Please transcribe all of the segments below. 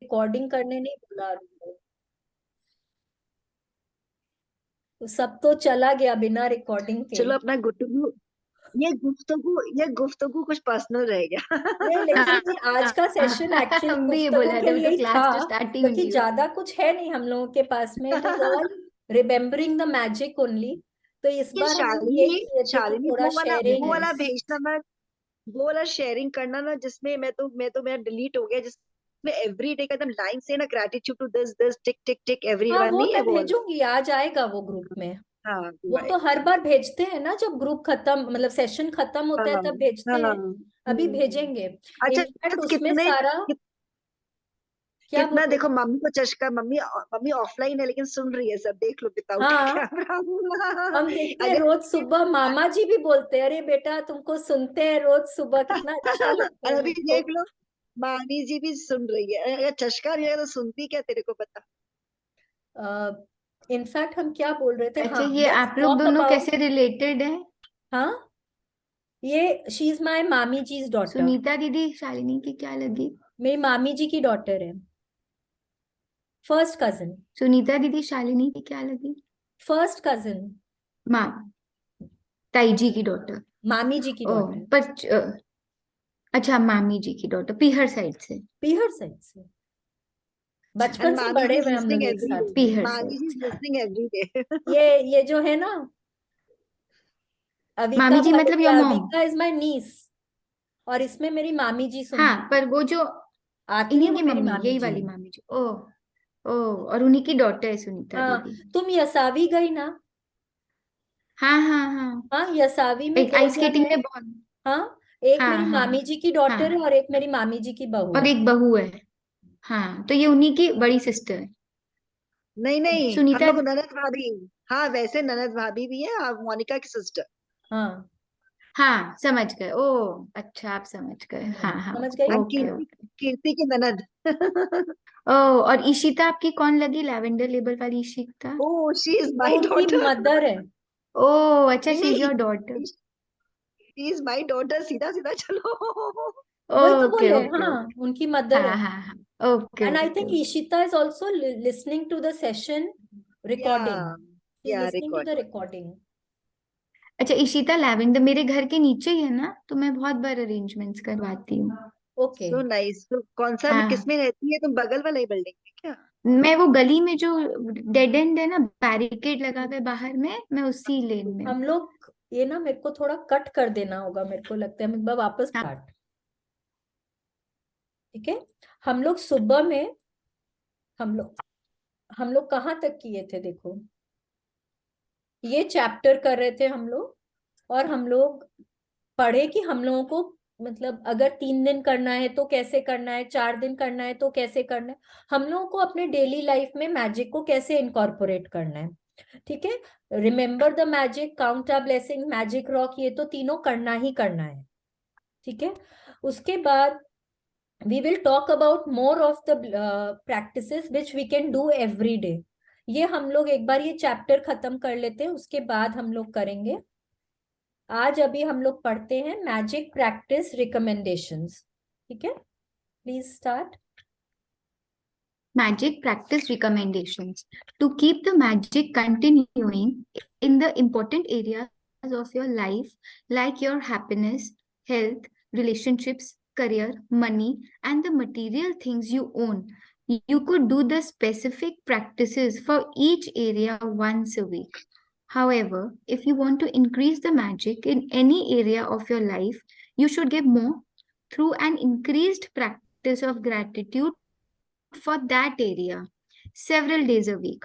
Recording करने नहीं बोला उनको। तो सब तो चला गया बिना रिकॉर्डिंग के। चलो अपना गुफ्तगू, ये गुफ्तगू कुछ पर्सनल रह गया। नहीं, लेकिन ये आज का सेशन एक्चुअली हम भी ये बोल गुफ्तगू रहे के थे, लिए मतलब ही था, क्लास तो स्टार्ट ही क्योंकि नहीं हुई। ज्यादा कुछ है नहीं हम लोगों के पास में। It is all remembering the magic only. तो इस ये बार हम लोग ये शालिनी, किए थे कि शालिनी थोड़ा वो शेयरिंग। वाला भेजना ना, वो वाला शेयरिंग करना ना, जिसमें मेरा डिलीट हो गया, जिसमें एवरी डे का एकदम लाइन से ना, gratitude to this this tick tick tick every हाँ, वन, वो नहीं है मैं वो वाला? भेजूंगी, आ जाएगा वो ग्रुप में। हाँ वो तो हर बार भेजते हैं ना, जब ग्रुप खत्म, मतलब सेशन खत्म होता है हाँ तब भेजते हाँ। हैं। अभी भेजेंगे। अच्छा, इनफैक्ट उसमें कितने सारा क्या कितना बोलो। देखो, मम्मी को चस्का, मम्मी मम्मी ऑफलाइन है लेकिन सुन रही है सब, देख लो विदाउट हाँ, कैमरा। हम देखते हैं अगर रोज सुबह, मामा जी भी बोलते हैं अरे बेटा तुमको सुनते हैं रोज सुबह, कितना अच्छा लगता और है अभी हमको। देख लो, मामी जी भी सुन रही है। अगर चस्का नहीं है तो सुनती क्या, तेरे को पता? इनफैक्ट हम क्या बोल रहे थे, अच्छा, हाँ, ये लेट्स आप लोग टॉक दोनों अबाउट। कैसे रिलेटेड है? हाँ, ये शी इज माई मामी जी डॉटर। सुनीता दीदी शालिनी की क्या लगी? मेरी मामी जी की डॉटर है, फर्स्ट कजिन। सुनीता दीदी शालिनी की क्या लगी? फर्स्ट कजिन, माँ, ताई जी की डॉटर। मामी जी की ओ, डॉटर। पर अच्छा, मामी जी की डॉटर पीहर साइड से। पीहर साइड से, एंड बचपन से मामी बड़े जी इज हुए हम लिसनिंग लोग एक एवरी साथ डे, में। पीहर मामी जी साइड इज से। Listening every day. ये जो है ना, अविका मामी जी मतलब भाभी, your mom? Avika is my niece, और इसमें मेरी मामी जी हाँ, सुनती है। पर वो जो आती है इन्हीं वो की मेरी मम्मी, मामी यही जी वाली है। मामी जी। ओ, ओ, और उन्हीं की डॉटर है सुनीता हाँ, दीदी। तुम यसावी गई ना? हाँ हाँ हाँ, हाँ, यसावी में एक दो आइस जन स्केटिंग है। में बहुत। हाँ, एक हाँ मेरी हाँ मामी जी की डॉटर है हाँ, और एक मेरी मामी जी की बहू और है। एक बहू है। हाँ, तो ये उन्हीं की बड़ी सिस्टर है। नहीं नहीं, हम सुनीता। लोग ननद भाभी। हाँ, वैसे ननद भाभी भी है, आप मोनिका की सिस्टर। हाँ। हाँ, समझ गए। ओ, अच्छा, आप समझ गए। हाँ हाँ, समझ गई एंड ना? ओके कीर्ति, ओके। कीर्ति की ननद। ओ, और इशिता आपकी कौन लगी? लैवेंडर लेबल वाली इशिता? ओ, शी इज वो माय उनकी डॉटर। मदर है। ओ, अच्छा, नहीं शी इज नहीं, your daughter. She is my daughter, सीधा सीधा चलो। वही तो ओके बोले, ओके हाँ, ओके। उनकी मदर हाँ है। हाँ हाँ, okay and I okay think okay. Ishita is also listening to the session या recording. She's या listening to record. the recording. अच्छा, इशिता लैवेंडर मेरे घर के नीचे ही है ना, तो मैं बहुत बार अरेंजमेंट्स करवाती हूँ। Okay. So nice. तो कौन सा, किस हाँ, में रहती है तुम, बगल वाला ही बिल्डिंग में क्या? मैं वो गली में जो डेड एंड है ना, बैरिकेड लगा हुआ है बाहर में, मैं उसी लेन में हूँ। हम लोग ये ना, मेरे को थोड़ा कट कर देना होगा, मेरे को लगता है, हम एक बार वापस हाँ, काट। ठीक है। हम लोग सुबह में, हम लोग कहाँ तक किए थे देखो, ये चैप्टर कर रहे थे हम लोग। और हम लोग पढ़े कि हम लोगों को, मतलब अगर 3 दिन करना है तो कैसे करना है, 4 दिन करना है तो कैसे करना है, हम लोगों को अपने डेली लाइफ में मैजिक को कैसे इनकॉर्पोरेट करना है। ठीक है। Remember the magic, count a blessing, magic rock, ये तो तीनों करना ही करना है। ठीक है। उसके बाद we will talk about more of the practices which we can do every day. ये हम लोग एक बार ये चैप्टर खत्म कर लेते हैं, उसके बाद हम लोग करेंगे। आज अभी हम लोग पढ़ते हैं मैजिक प्रैक्टिस रिकमेंडेशंस। ठीक है, please start. magic practice recommendations. To keep the magic continuing in the important areas of your life, like your happiness, health, relationships, career, money, and the material things you own, you could do the specific practices for each area once a week. However, if you want to increase the magic in any area of your life, you should give more through an increased practice of gratitude for that area several days a week.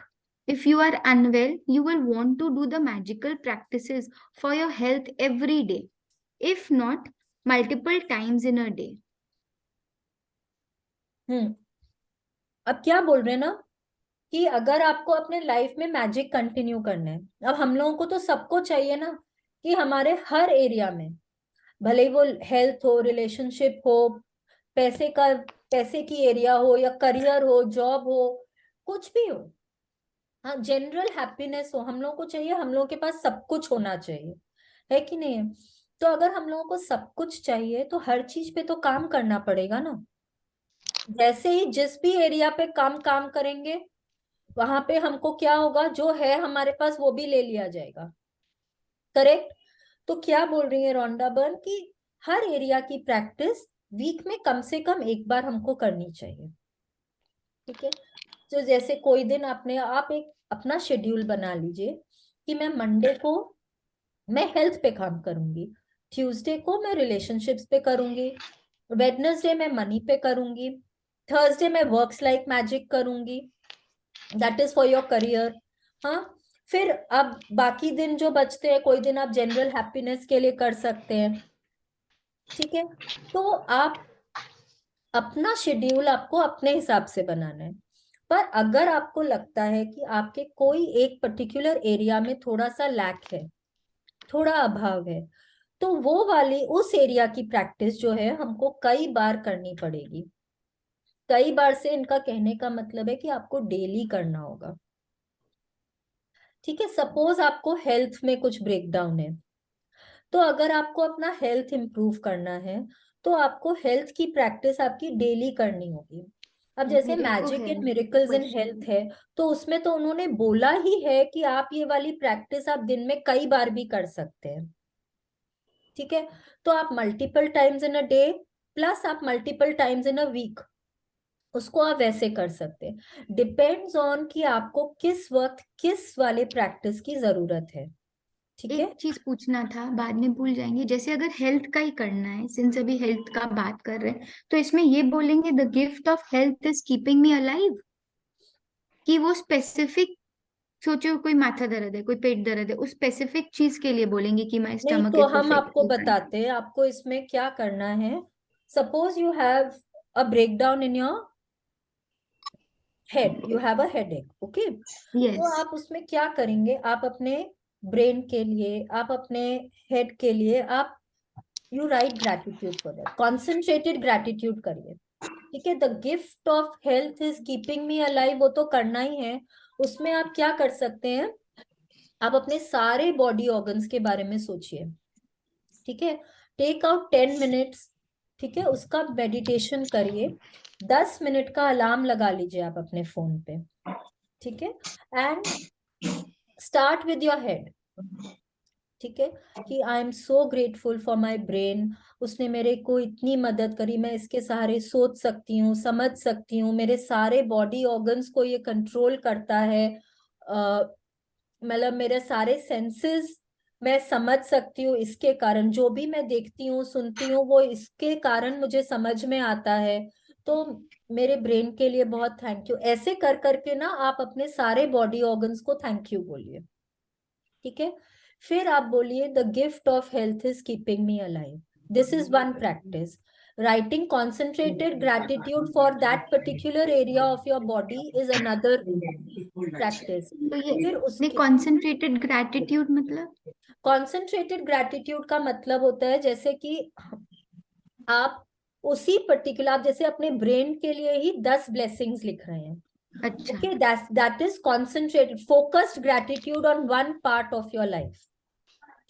If you are unwell, you will want to do the magical practices for your health every day, if not multiple times in a day. हम्म। अब क्या बोल रहे हैं ना, कि अगर आपको अपने लाइफ में मैजिक कंटिन्यू करना है, अब हम लोगों को तो सबको चाहिए ना, कि हमारे हर एरिया में, भले ही वो हेल्थ हो, रिलेशनशिप हो, पैसे का, पैसे की एरिया हो, या करियर हो, जॉब हो, कुछ भी हो, हाँ, जनरल हैप्पीनेस हो, हम लोगों को चाहिए, हम लोगों के पास सब कुछ होना चाहिए, है कि नहीं है? तो अगर हम लोगों को सब कुछ चाहिए तो हर चीज पे तो काम करना पड़ेगा ना। जैसे ही जिस भी एरिया पे काम करेंगे वहां पे हमको क्या होगा, जो है हमारे पास वो भी ले लिया जाएगा। करेक्ट। तो क्या बोल रही है रोंडा बर्न कि हर एरिया की प्रैक्टिस वीक में कम से कम एक बार हमको करनी चाहिए। ठीक है। तो जैसे कोई दिन आप एक अपना शेड्यूल बना लीजिए कि मैं मंडे को मैं हेल्थ पे काम करूंगी, ट्यूसडे को मैं रिलेशनशिप्स पे करूंगी, वेडनेसडे मैं मनी पे करूंगी, थर्सडे मैं वर्क्स लाइक मैजिक करूंगी, that is for your career. हाँ। फिर अब बाकी दिन जो बचते हैं, कोई दिन आप जनरल हैप्पीनेस के लिए कर सकते हैं। ठीक है। तो आप अपना शेड्यूल आपको अपने हिसाब से बनाना है। पर अगर आपको लगता है कि आपके कोई एक पर्टिकुलर एरिया में थोड़ा सा लैक है, थोड़ा अभाव है, तो वो वाली उस एरिया की प्रैक्टिस जो है हमको कई बार करनी पड़ेगी। कई बार से इनका कहने का मतलब है कि आपको डेली करना होगा। ठीक है। सपोज आपको हेल्थ में कुछ ब्रेकडाउन है, तो अगर आपको अपना हेल्थ इंप्रूव करना है तो आपको हेल्थ की प्रैक्टिस आपकी डेली करनी होगी। अब जैसे मेरे को मैजिक है and miracles in question. Health है, तो उसमें तो उन्होंने बोला ही है कि आप ये वाली प्रैक्टिस आप दिन में कई बार भी कर सकते हैं। ठीक है। तो आप multiple times in a day plus आप multiple times in a week उसको आप वैसे कर सकते हैं। डिपेंड्स ऑन कि आपको किस वक्त किस वाले प्रैक्टिस की जरूरत है। ठीक एक है। चीज पूछना था, बाद में भूल जाएंगे। जैसे अगर हेल्थ का ही करना है, सिंस अभी हेल्थ का बात कर रहे हैं, तो इसमें ये बोलेंगे the gift of health is keeping me alive, कि वो स्पेसिफिक, सोचो कोई माथा दर्द है, कोई पेट दर्द है, उस स्पेसिफिक चीज के लिए बोलेंगे कि माय नहीं, स्टमक तो इज हम आपको परफेक्टली बताते हैं आपको इसमें क्या करना है। Suppose you have a breakdown in your head, you have a headache. Okay. Fine. तो यस। आप उसमें क्या करेंगे, आप अपने ब्रेन के लिए, आप अपने हेड के लिए आप you right gratitude for that, concentrated gratitude करिए। ठीक है। The gift of health is keeping me alive, वो तो करना ही है। उसमें आप क्या कर सकते हैं, आप अपने सारे बॉडी ऑर्गन्स के बारे में सोचिए। ठीक है। Take out 10 minutes. ठीक है। उसका मेडिटेशन करिए। 10 मिनट का अलार्म लगा लीजिए आप अपने फोन पे। ठीक है। And start with your head. ठीक है। कि I am so grateful for my brain, उसने मेरे को इतनी मदद करी, मैं इसके सहारे सोच सकती हूँ, समझ सकती हूँ, मेरे सारे बॉडी ऑर्गन्स को ये कंट्रोल करता है। मतलब मेरे सारे सेंसेस मैं समझ सकती हूँ, इसके कारण जो भी मैं देखती हूँ सुनती हूँ वो इसके कारण मुझे समझ में आता है। तो मेरे ब्रेन के लिए बहुत थैंक यू। ऐसे कर करके ना आप अपने सारे बॉडी ऑर्गन्स को थैंक यू बोलिए। ठीक है। फिर आप बोलिए the gift of health is keeping me alive. This is one practice. Writing concentrated gratitude for that particular area of your body is another practice. तो ये फिर ने उसके कॉन्सेंट्रेटेड ग्रैटिट्यूड मतलब? कॉन्सेंट्रेटेड ग्रैटिट्यूड का मतलब होता है जैसे कि आप उसी पर्टिकुलर, आप जैसे अपने ब्रेन के लिए ही 10 ब्लेसिंग्स लिख रहे हैं। अच्छा। Okay, that is concentrated focused gratitude on one part of your life.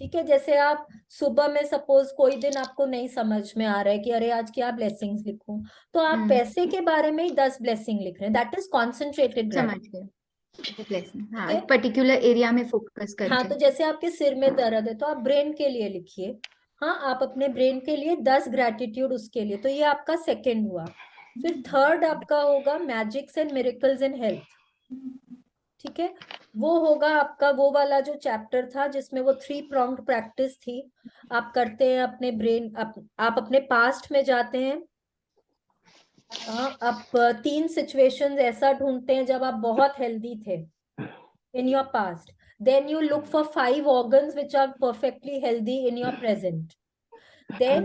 ठीक है। जैसे आप सुबह में सपोज कोई दिन आपको नहीं समझ में आ रहा है कि अरे आज क्या ब्लेसिंग्स लिखूं, तो आप पैसे के बारे में ही 10 ब्लेसिंग लिख रहे हैं, दैट इज कॉन्सेंट्रेटेड समझ ग्रैटिट्यूड। गए ब्लेसिंग, ठीक हाँ, है। एक पर्टिकुलर एरिया में फोकस हाँ, करके। तो जैसे आपके सिर में दर्द है तो आप ब्रेन के लिए लिखिए। हाँ, आप अपने ब्रेन के लिए 10 ग्रैटिट्यूड उसके लिए, तो ये आपका सेकेंड हुआ। फिर थर्ड आपका होगा magics and miracles in health. ठीक है। वो होगा आपका वो वाला जो चैप्टर था जिसमें वो 3 pronged प्रैक्टिस थी। आप करते हैं अपने ब्रेन, आप अपने पास्ट में जाते हैं। आप 3 सिचुएशंस ऐसा ढूंढते हैं जब आप बहुत हेल्दी थे in your past, then you look for 5 organs which are perfectly healthy in your present, then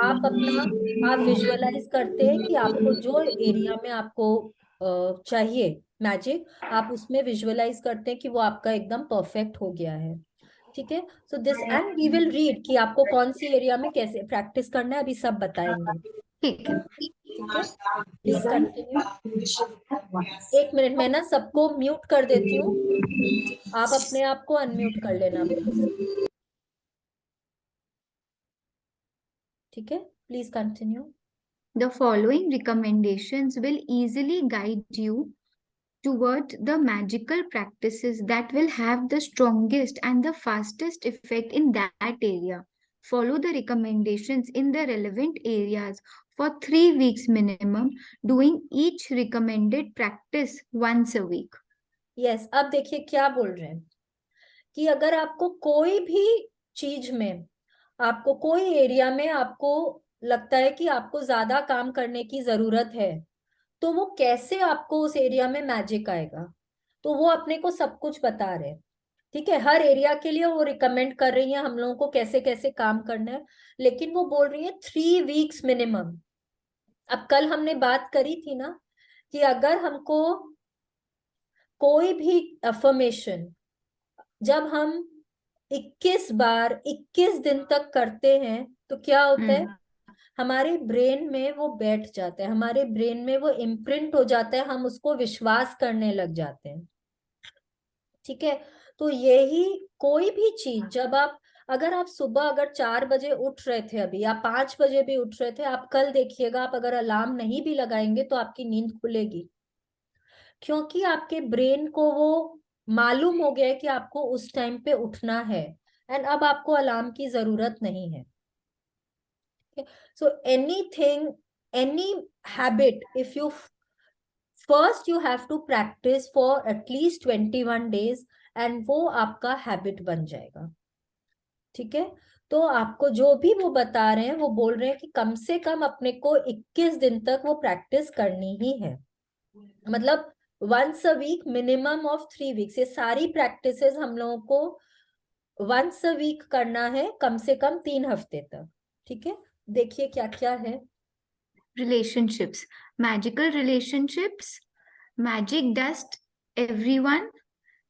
आप विजुअलाइज करते हैं कि आपको जो एरिया में आपको चाहिए मैजिक, आप उसमें विजुअलाइज करते हैं कि वो आपका एकदम परफेक्ट हो गया है। ठीक है। So this and we will read कि आपको कौन सी एरिया में कैसे प्रैक्टिस करना है, अभी सब बताएंगे। ठीक है। ठीक है। Please continue. 1 मिनट मैं ना सबको म्यूट कर देती हूँ, आप अपने आप को अनम्यूट कर लेना प्लीज। ठीक है। Please continue. The following recommendations will easily guide you toward the magical practices that will have the strongest and the fastest effect in that area. Follow the recommendations in the relevant areas for 3 weeks minimum, doing each recommended practice once a week. Yes, अब देखिए क्या बोल रहे हैं कि अगर आपको कोई भी चीज में, आपको कोई एरिया में आपको लगता है कि आपको ज्यादा काम करने की जरूरत है, तो वो कैसे आपको उस एरिया में मैजिक आएगा, तो वो अपने को सब कुछ बता रहे हैं। ठीक है, हर एरिया के लिए वो रिकमेंड कर रही है हम लोगों को कैसे कैसे काम करना है, लेकिन वो बोल रही है 3 वीक्स मिनिमम। अब कल हमने बात करी थी ना कि अगर हमको कोई भी अफर्मेशन जब हम 21 बार 21 दिन तक करते हैं तो क्या होता है, हमारे ब्रेन में वो बैठ जाता है, हमारे ब्रेन में वो इम्प्रिंट हो जाता है, हम उसको विश्वास करने लग जाते हैं। ठीक है, तो यही कोई भी चीज जब आप, अगर आप सुबह अगर 4 बजे उठ रहे थे अभी, या 5 बजे भी उठ रहे थे, आप कल देखिएगा, आप अगर अलार्म नहीं भी लगाएंगे तो आपकी नींद खुलेगी, क्योंकि आपके ब्रेन को वो मालूम हो गया है कि आपको उस टाइम पे उठना है, एंड अब आपको अलार्म की जरूरत नहीं है। So anything, any habit, if you first you have to practice for at least 21 days, and वो आपका हैबिट बन जाएगा। ठीक है, तो आपको जो भी वो बता रहे हैं, वो बोल रहे हैं कि कम से कम अपने को 21 दिन तक वो प्रैक्टिस करनी ही है, मतलब once a week minimum of 3 weeks। ये सारी प्रैक्टिसेस हम लोगों को वंस अ वीक करना है, कम से कम 3 हफ्ते तक। ठीक है, देखिए क्या क्या है। Relationships, magical relationships, magic dust everyone,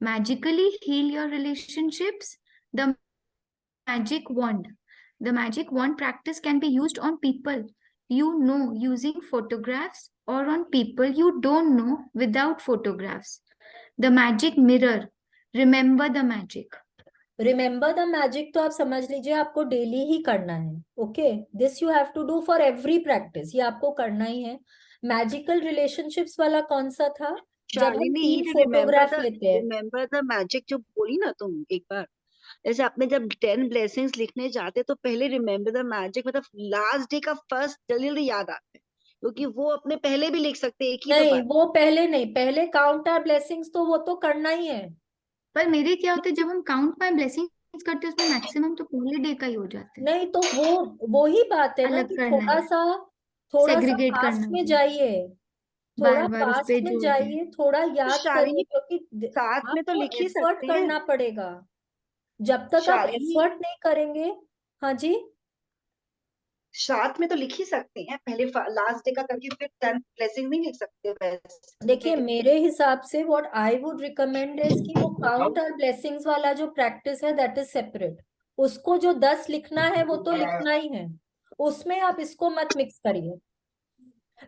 magically heal your relationships, the magic wand. The magic wand practice can be used on people you know using photographs or on people you don't know without photographs. The magic mirror, remember the magic. Remember the magic तो आप समझ लीजिए आपको daily ही करना है। Okay, this you have to do for every practice, ये आपको करना ही है। मैजिकल रिलेशनशिप्स वाला कौन सा था, जब हम शालिनी, 3 ये फोटोग्राफ लेते हैं। रिमेम्बर द मैजिक जो बोली ना तुम एक बार, जैसे आपने जब 10 ब्लेसिंग्स लिखने जाते तो पहले रिमेम्बर द मैजिक मतलब लास्ट डे का फर्स्ट जल्दी याद आता है, क्योंकि वो अपने पहले भी लिख सकते हैं, एक ही तो नहीं, बात। वो पहले नहीं, पहले काउंट आवर ब्लेसिंग्स, तो वो तो करना ही है। पर मेरे क्या होता है जब हम काउंट माय ब्लेसिंग्स करते हैं उसमें मैक्सिमम तो पहले डे का ही हो जाता है। नहीं तो वो ही बात है ना अलग कि करना थोड़ा है, सा, थोड़ा सा सेग्रीगेट करना पास्ट में है, जाइए, बार थोड़ा बार उस पे पास्ट में जोर दें। जाइए, थोड़ा तो याद करिए, शालिनी, क्योंकि साथ में तो आपको लिख ही एफर्ट सकते हैं। करना पड़ेगा। जब तक आप शालिनी, एफर्ट नहीं करेंगे। हाँ जी, साथ में तो लिख ही सकते हैं, पहले लास्ट डे का करके फिर 10 ब्लेसिंग नहीं लिख सकते देखिए वैसे। मेरे हिसाब से what I would recommend is कि वो काउंट और ब्लेसिंग्स वाला जो प्रैक्टिस है दैट इज सेपरेट, उसको जो 10 लिखना है वो तो लिखना ही है, उसमें आप इसको मत मिक्स करिए।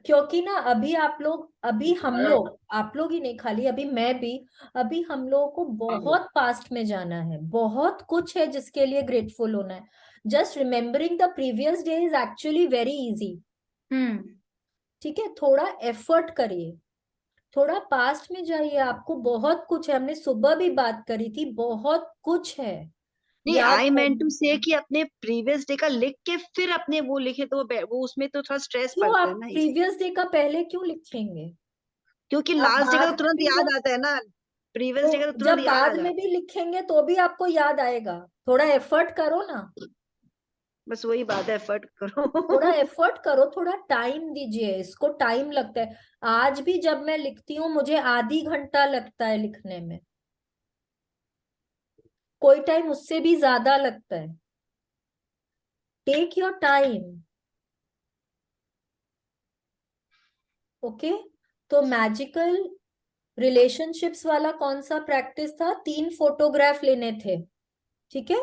क्योंकि ना अभी आप लोग, अभी हम लोग, आप लोग ही नहीं खाली, अभी मैं भी, अभी हम लोगों को बहुत पास्ट में जाना है, बहुत कुछ है जिसके लिए ग्रेटफुल होना है। Just remembering the previous day is actually very easy. ठीक है, थोड़ा एफर्ट करिए, थोड़ा पास्ट में जाइए, आपको बहुत कुछ है, हमने सुबह भी बात करी थी, बहुत कुछ है नहीं, याद आई मेंट टू से करने। कि अपने प्रीवियस डे का लिख के फिर अपने वो लिखे तो वो उसमें तो थोड़ा स्ट्रेस क्यों पड़ता है आप ना, इस प्रीवियस डे का पहले क्यों लिखेंगे, क्योंकि आप लास्ट डे का बाद तो में तुरंत भी याद आता है ना, प्रीवियस डे का तो तो तुरंत जब याद आ बाद में जाता भी लिखेंगे तो भी आपको याद आएगा, थोड़ा एफर्ट करो ना, है। बस वही बात है, एफर्ट थोड़ा करो। एफर्ट करो, थोड़ा टाइम दीजिए, इसको टाइम लगता है। आज भी जब मैं लिखती हूँ मुझे आधी घंटा लगता है लिखने में, कोई टाइम उससे भी ज्यादा लगता है। Take your time. ओके, तो मैजिकल रिलेशनशिप्स वाला कौन सा प्रैक्टिस था, 3 फोटोग्राफ लेने थे। ठीक है,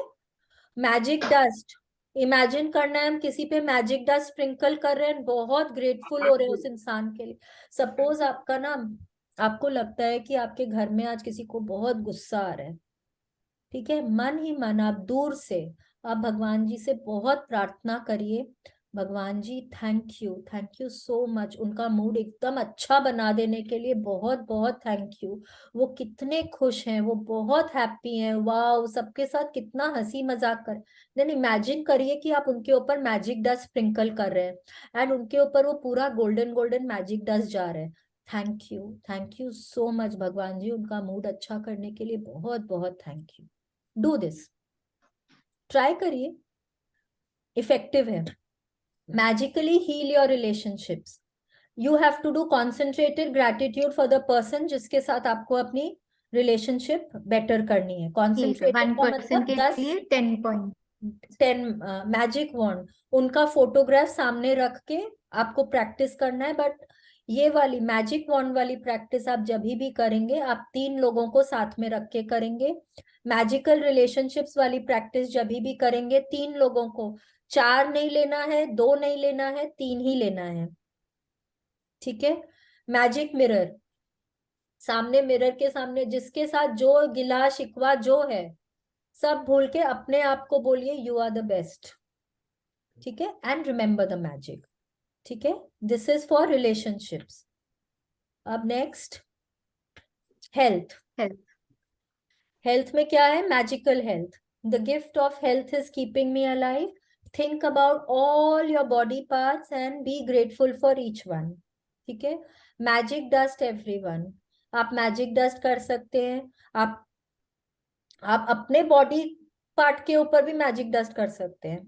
मैजिक डस्ट, इमेजिन करना है हम किसी पे मैजिक डस्ट स्प्रिंकल कर रहे हैं, बहुत ग्रेटफुल हो रहे हैं उस इंसान के लिए। सपोज आपका नाम, आपको लगता है कि आपके घर में आज किसी को बहुत गुस्सा आ रहा है। ठीक है, मन ही मन आप दूर से, आप भगवान जी से बहुत प्रार्थना करिए भगवान जी थैंक यू सो मच, उनका मूड एकदम अच्छा बना देने के लिए बहुत बहुत थैंक यू। वो कितने खुश हैं, वो बहुत हैप्पी हैं, वाह, सबके साथ कितना हंसी मजाक कर। देन इमेजिन करिए कि आप उनके ऊपर मैजिक डस्ट स्प्रिंकल कर रहे हैं एंड उनके ऊपर वो पूरा गोल्डन गोल्डन मैजिक डस्ट जा रहा है। थैंक यू सो मच भगवान जी, उनका मूड अच्छा करने के लिए बहुत बहुत thank you. Do this, try करिए, इफेक्टिव है। Magically heal your relationships. You have to do concentrated gratitude for the person जिसके साथ आपको अपनी रिलेशनशिप बेटर करनी है। ठीक है, कॉन्सेंट्रेटेड का 1 पर्सन मतलब के 10, लिए 10 पॉइंट। 10 मैजिक वॉन्ड, उनका फोटोग्राफ सामने रख के आपको प्रैक्टिस करना है। बट ये वाली मैजिक वॉन्ड वाली प्रैक्टिस आप जब भी करेंगे, आप 3 लोगों को साथ में रख के करेंगे। मैजिकल रिलेशनशिप्स वाली प्रैक्टिस जब भी करेंगे, 3 लोगों को, 4 नहीं लेना है, 2 नहीं लेना है, 3 ही लेना है। ठीक है। मैजिक मिरर, सामने मिरर के सामने जिसके साथ जो गिला शिकवा जो है सब भूल के अपने आप को बोलिए यू आर द बेस्ट। ठीक है, एंड रिमेंबर द मैजिक। ठीक है, दिस इज फॉर रिलेशनशिप्स। अब नेक्स्ट, हेल्थ। हेल्थ। हेल्थ में क्या है? Magical health. The gift of health is keeping me alive. Think about all your body parts and be grateful for each one. ठीक है। Magic dust everyone, आप magic dust कर सकते हैं। आप अपने बॉडी पार्ट के ऊपर भी मैजिक डस्ट कर सकते हैं।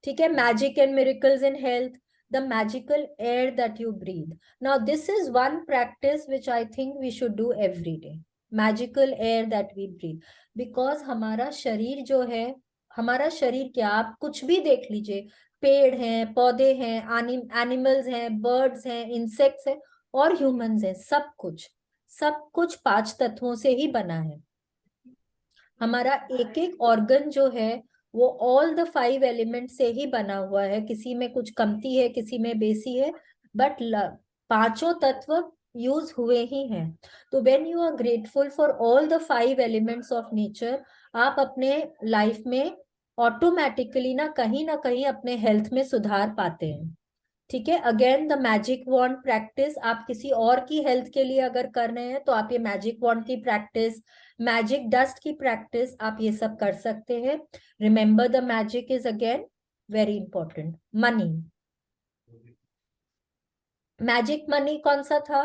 ठीक है। Magic and miracles in health, the magical air that you breathe. Now this is one practice which I think we should do every day. Magical air that we breathe, because हमारा शरीर जो है, हमारा शरीर क्या, आप कुछ भी देख लीजिए, पेड़ हैं, पौधे हैं, एनिमल्स हैं, बर्ड्स हैं, इंसेक्ट्स हैं और ह्यूमंस हैं, सब कुछ 5 तत्वों से ही बना है। हमारा एक एक ऑर्गन जो है वो ऑल द 5 एलिमेंट से ही बना हुआ है। किसी में कुछ कमती है, किसी में बेसी है, बट 5 तत्व यूज हुए ही हैं। तो when you are grateful for all the 5 elements of nature, आप अपने लाइफ में ऑटोमेटिकली ना कहीं अपने हेल्थ में सुधार पाते हैं। ठीक है। Again the magic wand practice, आप किसी और की हेल्थ के लिए अगर कर रहे हैं तो आप ये मैजिक वॉन्ड की प्रैक्टिस, मैजिक डस्ट की प्रैक्टिस, आप ये सब कर सकते हैं। Remember the magic is again very important. Money, magic money कौन सा था?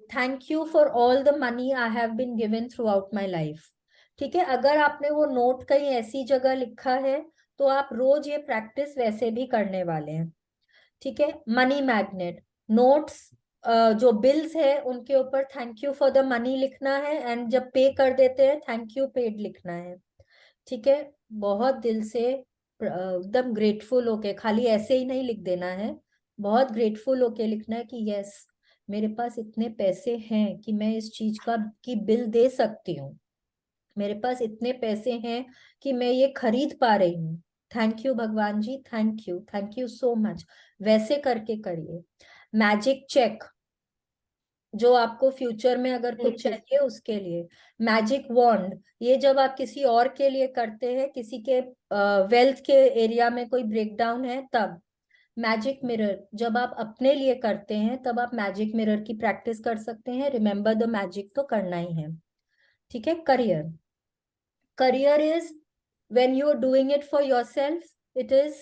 Thank you for all the money I have been given throughout my life. ठीक है। अगर आपने वो नोट कहीं ऐसी जगह लिखा है तो आप रोज ये प्रैक्टिस वैसे भी करने वाले हैं। ठीक है। मनी मैग्नेट, नोट्स, जो बिल्स है उनके ऊपर thank you for the money लिखना है एंड जब पे कर देते हैं थैंक यू पेड लिखना है। ठीक है। बहुत दिल से एकदम ग्रेटफुल होके, खाली ऐसे ही नहीं लिख देना है, बहुत ग्रेटफुल होके लिखना है कि यस, मेरे पास इतने पैसे हैं कि मैं इस चीज का की बिल दे सकती हूँ, मेरे पास इतने पैसे हैं कि मैं ये खरीद पा रही हूँ। थैंक यू भगवान जी, थैंक यू सो मच। वैसे करके करिए। मैजिक चेक, जो आपको फ्यूचर में अगर कुछ चाहिए उसके लिए। मैजिक वॉन्ड, ये जब आप किसी और के लिए करते हैं, किसी के वेल्थ के एरिया में कोई ब्रेकडाउन है तब। मैजिक मिरर, जब आप अपने लिए करते हैं तब आप मैजिक मिरर की प्रैक्टिस कर सकते हैं। रिमेंबर द मैजिक तो करना ही है। ठीक है। Career, career is when you are doing it for yourself, it is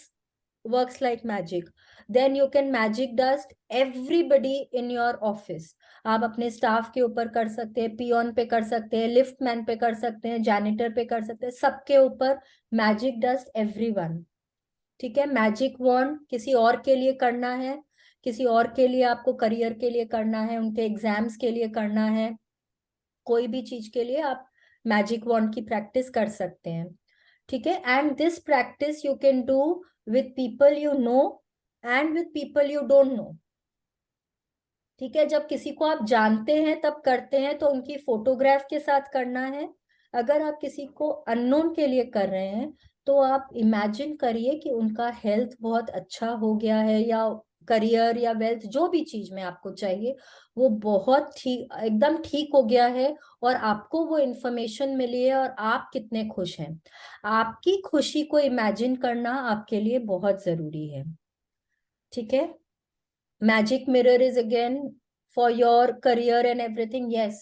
works like magic. Then you can magic dust everybody in your office. आप अपने स्टाफ के ऊपर कर सकते हैं, पियोन पे कर सकते हैं, लिफ्ट मैन पे कर सकते हैं, जैनिटर पे कर सकते हैं, सबके ऊपर मैजिक डस्ट एवरीवन। ठीक है। मैजिक वॉन्ड किसी और के लिए करना है, किसी और के लिए आपको करियर के लिए करना है, उनके एग्जाम्स के लिए करना है, कोई भी चीज के लिए आप मैजिक वॉन्ड की प्रैक्टिस कर सकते हैं। ठीक है। And this practice you can do with people you know and with people you don't know. ठीक है। जब किसी को आप जानते हैं तब करते हैं तो उनकी फोटोग्राफ के साथ करना है। अगर आप किसी को अननोन के लिए कर रहे हैं तो आप इमेजिन करिए कि उनका हेल्थ बहुत अच्छा हो गया है या करियर या वेल्थ, जो भी चीज में आपको चाहिए, वो बहुत ठीक, एकदम ठीक हो गया है, और आपको वो इंफॉर्मेशन मिली है, और आप कितने खुश हैं। आपकी खुशी को इमेजिन करना आपके लिए बहुत जरूरी है। ठीक है। Magic mirror is again for your career and everything. Yes.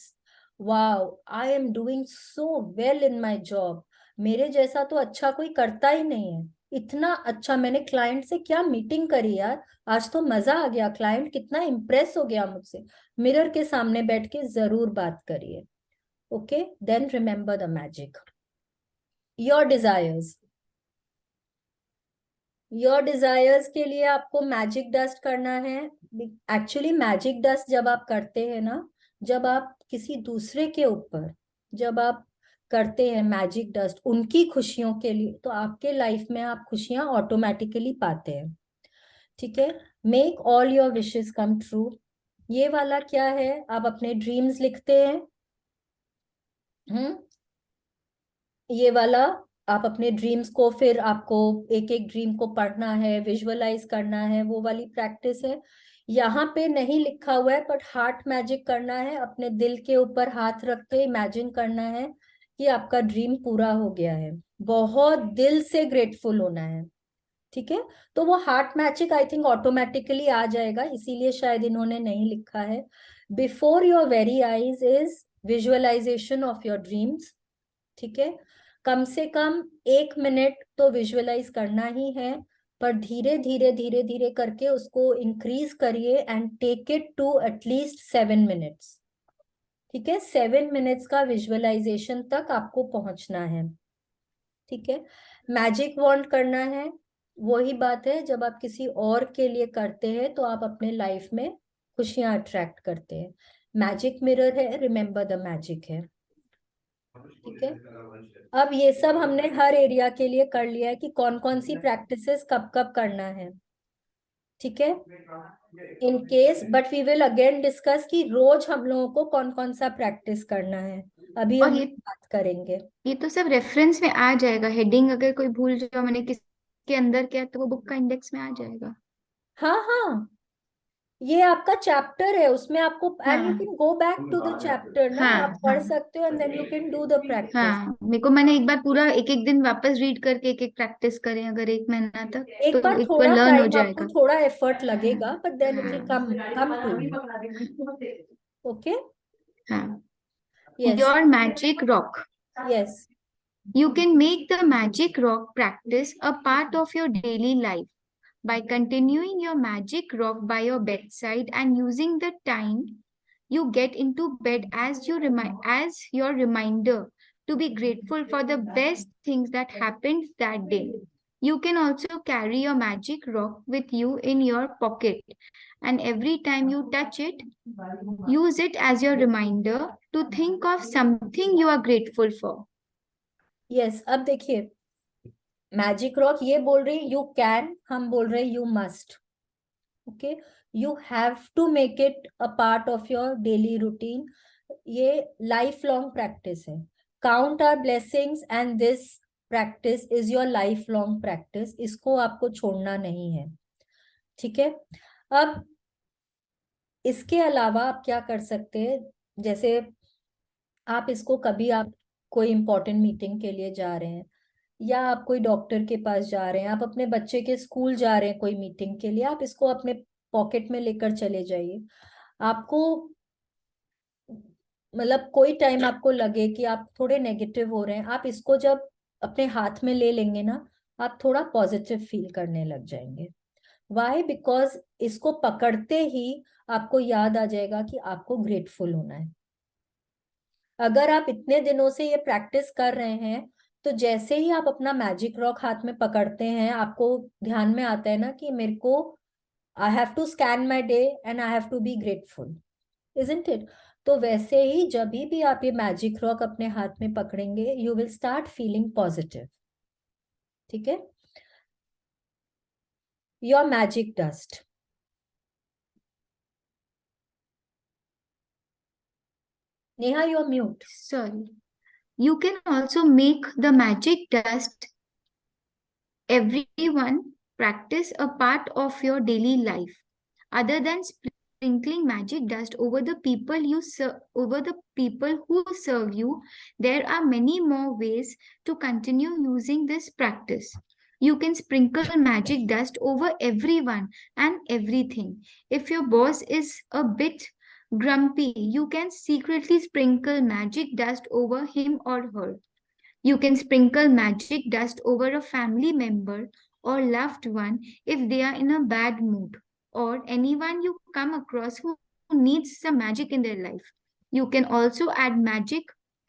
Wow, I am doing so well in my job. मेरे जैसा तो अच्छा कोई करता ही नहीं है। इतना अच्छा, मैंने क्लाइंट से क्या मीटिंग करी यार, आज तो मजा आ गया, क्लाइंट कितना इम्प्रेस हो गया मुझसे। मिरर के सामने बैठ के जरूर बात करिए। Okay, then remember the magic. Your desires, your desires के लिए आपको मैजिक डस्ट करना है। एक्चुअली मैजिक डस्ट जब आप करते हैं ना, जब आप किसी दूसरे के ऊपर, जब आप करते हैं मैजिक डस्ट उनकी खुशियों के लिए, तो आपके लाइफ में आप खुशियां ऑटोमेटिकली पाते हैं। ठीक है। Make all your wishes come true. ये वाला क्या है, आप अपने ड्रीम्स लिखते हैं। ये वाला आप अपने ड्रीम्स को, फिर आपको एक एक ड्रीम को पढ़ना है, विजुअलाइज करना है, वो वाली प्रैक्टिस है। यहाँ पे नहीं लिखा हुआ है, बट हार्ट मैजिक करना है, अपने दिल के ऊपर हाथ रख के इमेजिन करना है कि आपका ड्रीम पूरा हो गया है, बहुत दिल से ग्रेटफुल होना है। ठीक है। तो वो heart magic I think automatically आ जाएगा, इसीलिए शायद इन्होंने नहीं लिखा है। Before your very eyes is visualization of your dreams. ठीक है। कम से कम 1 मिनट तो विजुअलाइज करना ही है, पर धीरे धीरे धीरे धीरे करके उसको इंक्रीज करिए and take it to at least 7 minutes. ठीक है, 7 मिनट्स का विजुअलाइजेशन तक आपको पहुंचना है। ठीक है। मैजिक वॉन्ट करना है, वही बात है, जब आप किसी और के लिए करते हैं तो आप अपने लाइफ में खुशियां अट्रैक्ट करते हैं। मैजिक मिरर है, रिमेंबर द मैजिक है। ठीक है। अब ये सब हमने हर एरिया के लिए कर लिया है कि कौन कौन सी प्रैक्टिसेस कब कब करना है। ठीक है। In case, but we will again discuss कि रोज हम लोगों को कौन कौन सा प्रैक्टिस करना है, अभी और हम ये बात करेंगे। ये तो सब रेफरेंस में आ जाएगा, हेडिंग अगर कोई भूल जाओ मैंने किसके अंदर क्या, तो वो बुक का इंडेक्स में आ जाएगा। हाँ हाँ, ये आपका चैप्टर है, उसमें आपको, एंड यू हाँ can go back to the chapter ना, हाँ आप पढ़ हाँ सकते हो and then you can do the practice. हाँ, मेरे को, मैंने एक बार पूरा एक एक दिन वापस रीड करके एक एक प्रैक्टिस करें अगर 1 महीना तक, एक तो बार एक बार थोड़ा लर्न हो टाइम, आपको जाएगा। थोड़ा एफर्ट लगेगा, but then it will come come to you. Okay. हाँ। Yes. Your magic rock. Yes. You can make the magic rock practice a part of your daily life by continuing your magic rock by your bedside and using the time you get into bed as your reminder to be grateful for the best things that happened that day. You can also carry your magic rock with you in your pocket, and every time you touch it, use it as your reminder to think of something you are grateful for. Yes, अब देखिए, magic rock ये बोल रही you can, हम बोल रहे you must. Okay, you have to make it a part of your daily routine. ये life long practice है। Count our blessings and this practice is your life long practice, इसको आपको छोड़ना नहीं है। ठीक है। अब इसके अलावा आप क्या कर सकते हैं, जैसे आप इसको कभी, आप कोई इंपॉर्टेंट मीटिंग के लिए जा रहे हैं, या आप कोई डॉक्टर के पास जा रहे हैं, आप अपने बच्चे के स्कूल जा रहे हैं कोई मीटिंग के लिए, आप इसको अपने पॉकेट में लेकर चले जाइए। आपको, मतलब कोई टाइम आपको लगे कि आप थोड़े नेगेटिव हो रहे हैं, आप इसको जब अपने हाथ में ले लेंगे ना, आप थोड़ा पॉजिटिव फील करने लग जाएंगे। वाई? बिकॉज इसको पकड़ते ही आपको याद आ जाएगा कि आपको ग्रेटफुल होना है। अगर आप इतने दिनों से ये प्रैक्टिस कर रहे हैं, तो जैसे ही आप अपना मैजिक रॉक हाथ में पकड़ते हैं, आपको ध्यान में आता है ना कि मेरे को, I have to scan my day and I have to be grateful, isn't it? तो वैसे ही जब भी आप ये मैजिक रॉक अपने हाथ में पकड़ेंगे, you will start feeling positive. ठीक है। Your magic dust. Neha, you are mute. Sorry. You can also make the magic dust, everyone, practice a part of your daily life Other than sprinkling magic dust over the people who serve you, there are many more ways to continue using this practice. You can sprinkle magic dust over everyone and everything. If your boss is a bit grumpy, you can secretly sprinkle magic dust over him or her. You can sprinkle magic dust over a family member or loved one if they are in a bad mood, or anyone you come across who needs some magic in their life. You can also add magic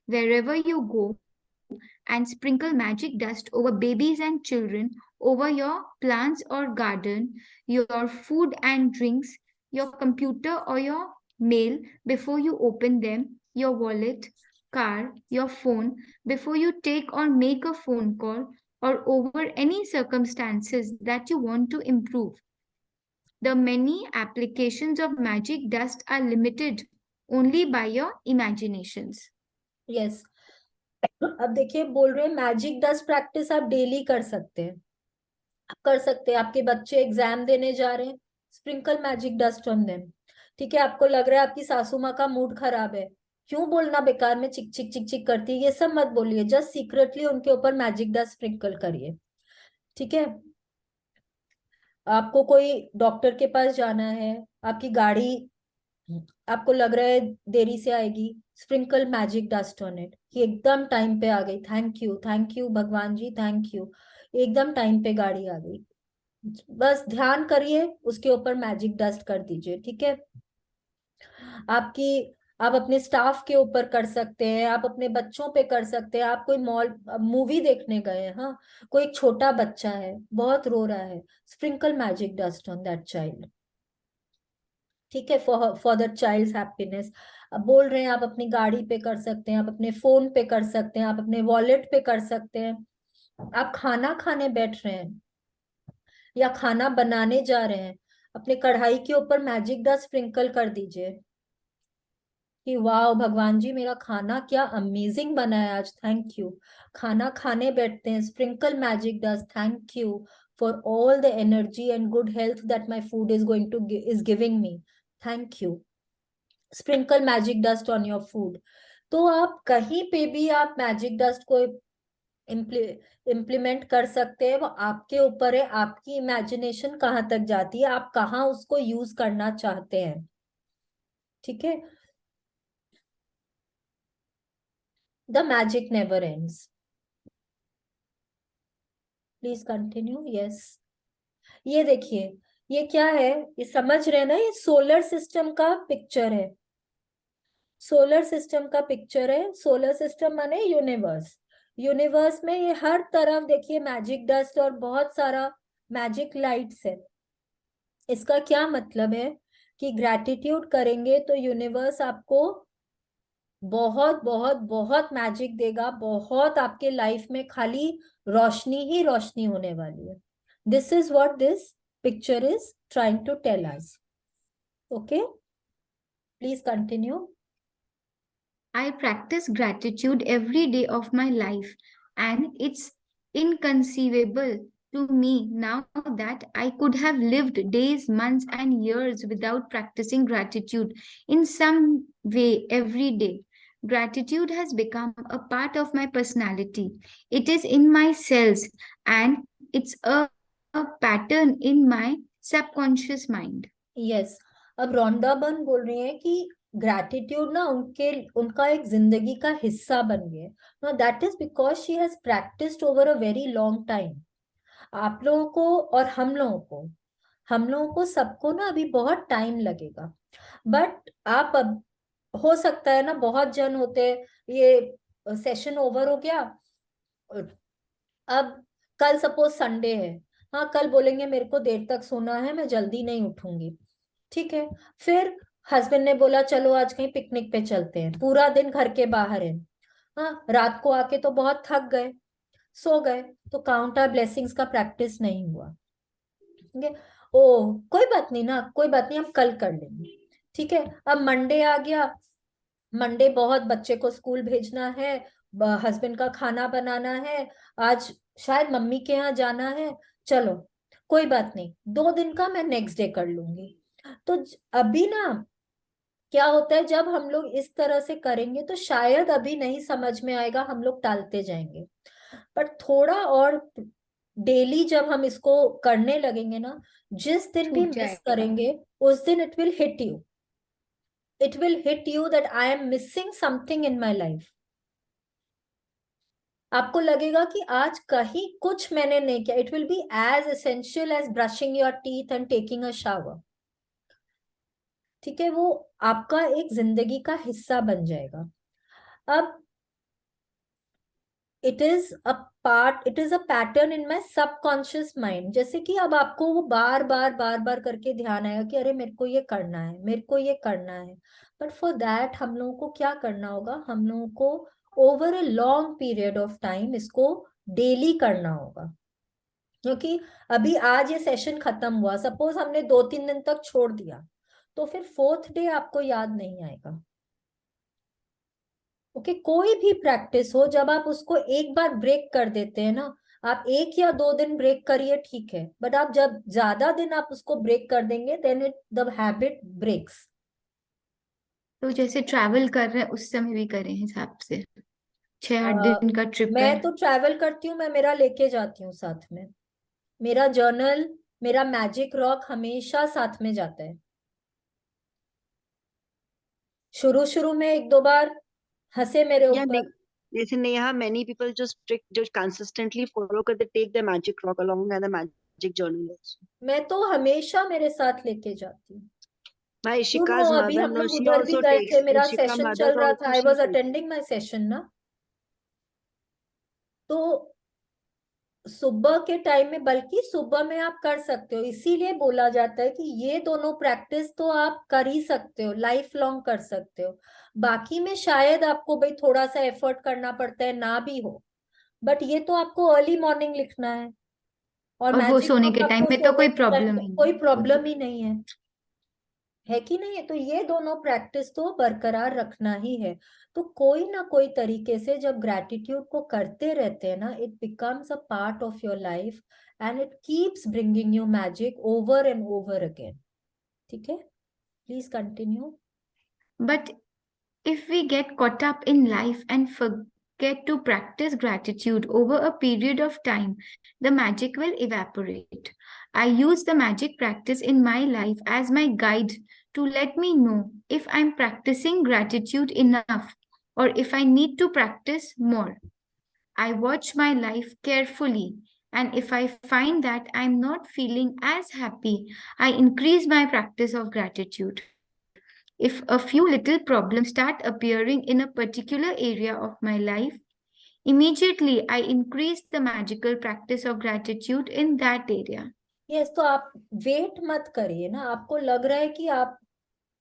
wherever you go and sprinkle magic dust over babies and children, over your plants or garden, your food and drinks, your computer or your mail before you open them, your wallet, car, your phone before you take or make a phone call, or over any circumstances that you want to improve. The many applications of magic dust are limited only by your imaginations. Yes, अब देखिए बोल रहे हैं magic dust practice आप daily कर सकते हैं। आप कर सकते हैं, आपके बच्चे एग्जाम देने जा रहे हैं, sprinkle magic dust on them. ठीक है, आपको लग रहा है आपकी सासू माँ का मूड खराब है, क्यों बोलना बेकार में चिक चिक चिक चिक करती है, ये सब मत बोलिए, जस्ट सीक्रेटली उनके ऊपर मैजिक डस्ट स्प्रिंकल करिए। ठीक है, आपको कोई डॉक्टर के पास जाना है, आपकी गाड़ी आपको लग रहा है देरी से आएगी, sprinkle magic dust on it कि एकदम टाइम पे आ गई, थैंक यू भगवान जी, थैंक यू, एकदम टाइम पे गाड़ी आ गई। बस ध्यान करिए, उसके ऊपर मैजिक डस्ट कर दीजिए। ठीक है, आप अपने स्टाफ के ऊपर कर सकते हैं, आप अपने बच्चों पे कर सकते हैं। आप कोई मॉल मूवी देखने गए हैं, हाँ, कोई एक छोटा बच्चा है बहुत रो रहा है, sprinkle magic dust on that child. ठीक है, फॉर द चाइल्ड्स हैप्पीनेस। अब बोल रहे हैं आप अपनी गाड़ी पे कर सकते हैं, आप अपने फोन पे कर सकते हैं, आप अपने वॉलेट पे कर सकते हैं। आप खाना खाने बैठ रहे हैं या खाना बनाने जा रहे हैं, अपने कढ़ाई के ऊपर मैजिक डस्ट स्प्रिंकल कर दीजिए कि वाह भगवान जी, मेरा खाना क्या अमेजिंग बना है आज, थैंक यू। खाना खाने बैठते हैं, sprinkle magic dust, thank you for all the energy and good health that my food is giving me, thank you. Sprinkle magic dust on your food. तो आप कहीं पे भी आप मैजिक डस्ट को इम्प्लीमेंट कर सकते हैं, वो आपके ऊपर है, आपकी इमेजिनेशन कहाँ तक जाती है, आप कहाँ उसको यूज करना चाहते हैं। ठीक है, the magic never ends. Please continue. Yes, ये देखिए, ये क्या है, ये समझ रहे हैं ना, ये सोलर सिस्टम का पिक्चर है। सोलर सिस्टम का पिक्चर है, सोलर सिस्टम माने यूनिवर्स। यूनिवर्स में ये हर तरफ देखिए मैजिक डस्ट और बहुत सारा मैजिक लाइट्स है। इसका क्या मतलब है कि ग्रैटिट्यूड करेंगे तो यूनिवर्स आपको बहुत बहुत बहुत मैजिक देगा, बहुत आपके लाइफ में खाली रोशनी ही रोशनी होने वाली है। This is what this picture is trying to tell us. Okay, please continue. I practice gratitude every day of my life, and it's inconceivable to me now that I could have lived days, months, and years without practicing gratitude in some way every day. Gratitude has become a part of my personality. It is in my cells, and it's a pattern in my subconscious mind. Yes, अब Rhonda Byrne बोल रही है कि gratitude ना उनका एक जिंदगी का हिस्सा बन गया। No, that is because she has practised over a very long time. आप लोगों को और हम लोगों को सबको ना अभी बहुत टाइम लगेगा, बट आप अब हो सकता है ना, बहुत जन होते हैं, ये सेशन ओवर हो गया, अब कल सपोज संडे है, हाँ कल बोलेंगे मेरे को देर तक सोना है, मैं जल्दी नहीं उठूंगी। ठीक है, फिर हस्बैंड ने बोला चलो आज कहीं पिकनिक पे चलते हैं, पूरा दिन घर के बाहर है, हाँ रात को आके तो बहुत थक गए, सो गए, तो काउंट आवर ब्लेसिंग्स का प्रैक्टिस नहीं हुआ। ठीक है, ओ कोई बात नहीं ना, कोई बात नहीं, हम कल कर लेंगे। ठीक है, अब मंडे आ गया, मंडे बहुत बच्चे को स्कूल भेजना है, हस्बैंड का खाना बनाना है, आज शायद मम्मी के यहाँ जाना है, चलो कोई बात नहीं, 2 दिन का मैं नेक्स्ट डे कर लूंगी। तो अभी ना क्या होता है, जब हम लोग इस तरह से करेंगे तो शायद अभी नहीं समझ में आएगा, हम लोग टालते जाएंगे, पर थोड़ा और डेली जब हम इसको करने लगेंगे ना, जिस दिन भी छूट मिस जाएगा। करेंगे उस दिन it will hit you, it will hit you that I am missing something in my life. आपको लगेगा कि आज कहीं कुछ मैंने नहीं किया। It will be as essential as brushing your teeth and taking a shower. ठीक है, वो आपका एक जिंदगी का हिस्सा बन जाएगा। अब it is a pattern in my subconscious mind. जैसे कि अब आपको वो बार बार करके ध्यान आएगा कि अरे मेरे को ये करना है, मेरे को ये करना है। बट फॉर दैट हम लोगों को क्या करना होगा, हम लोगों को over a long period of time इसको डेली करना होगा। क्योंकि अभी आज ये सेशन खत्म हुआ, सपोज हमने 2-3 दिन तक छोड़ दिया, तो फिर फोर्थ डे आपको याद नहीं आएगा। ओके, कोई भी प्रैक्टिस हो, जब आप उसको एक बार ब्रेक कर देते हैं ना, आप 1 या 2 दिन ब्रेक करिए ठीक है, बट आप जब ज्यादा दिन आप उसको ब्रेक कर देंगे then it the habit breaks. तो जैसे ट्रैवल कर रहे हैं उस समय भी करें हिसाब से, 6-8 दिन का ट्रिप है। मैं तो ट्रैवल करती हूँ, मैं मेरा लेके जाती हूँ साथ में, मेरा जर्नल, मेरा मैजिक रॉक हमेशा साथ में जाता है। शुरू शुरू में 1-2 बार हंसे मेरे या नहीं, ऊपर। जैसे नेहा, मेनी पीपल जो स्ट्रिक्ट, जो कंसिस्टेंटली फॉलो करते, take the magic rock along and the magic journal also. मैं तो हमेशा मेरे साथ लेके जाती हूँ। माय यू नो, इशिका's अभी mother, हम no, लोग she उधर भी also गए थे, takes, मेरा Ishika सेशन mother चल रहा था, also I she was takes. Attending my session ना। तो सुबह के टाइम में, बल्कि सुबह में आप कर सकते हो, इसीलिए बोला जाता है कि ये दोनों प्रैक्टिस तो आप कर ही सकते हो, लाइफ लॉन्ग कर सकते हो। बाकी में शायद आपको भाई थोड़ा सा एफर्ट करना पड़ता है, ना भी हो, बट ये तो आपको अर्ली मॉर्निंग लिखना है, और और वो मैजिक सोने लॉक के टाइम आपको में तो सोने कोई के टाइम प्रॉब्लम पे ही कोई नहीं। प्रॉब्लम ही नहीं है कि नहीं है। तो ये दोनों प्रैक्टिस तो बरकरार रखना ही है। तो कोई ना कोई तरीके से जब ग्रैटिट्यूड को करते रहते हैं ना, it becomes a part of your life and it keeps bringing you magic over and over again. ठीक है, please continue. But if we get caught up in life and forget to practice gratitude over a period of time, the magic will evaporate. I use the magic practice in my life as my guide to let me know if I'm practicing gratitude enough or if I need to practice more. I watch my life carefully, and if I find that I'm not feeling as happy, I increase my practice of gratitude. If a few little problems start appearing in a particular area of my life, immediately I increase the magical practice of gratitude in that area. Yes, तो आप wait मत करिए ना। आपको लग रहा है कि आप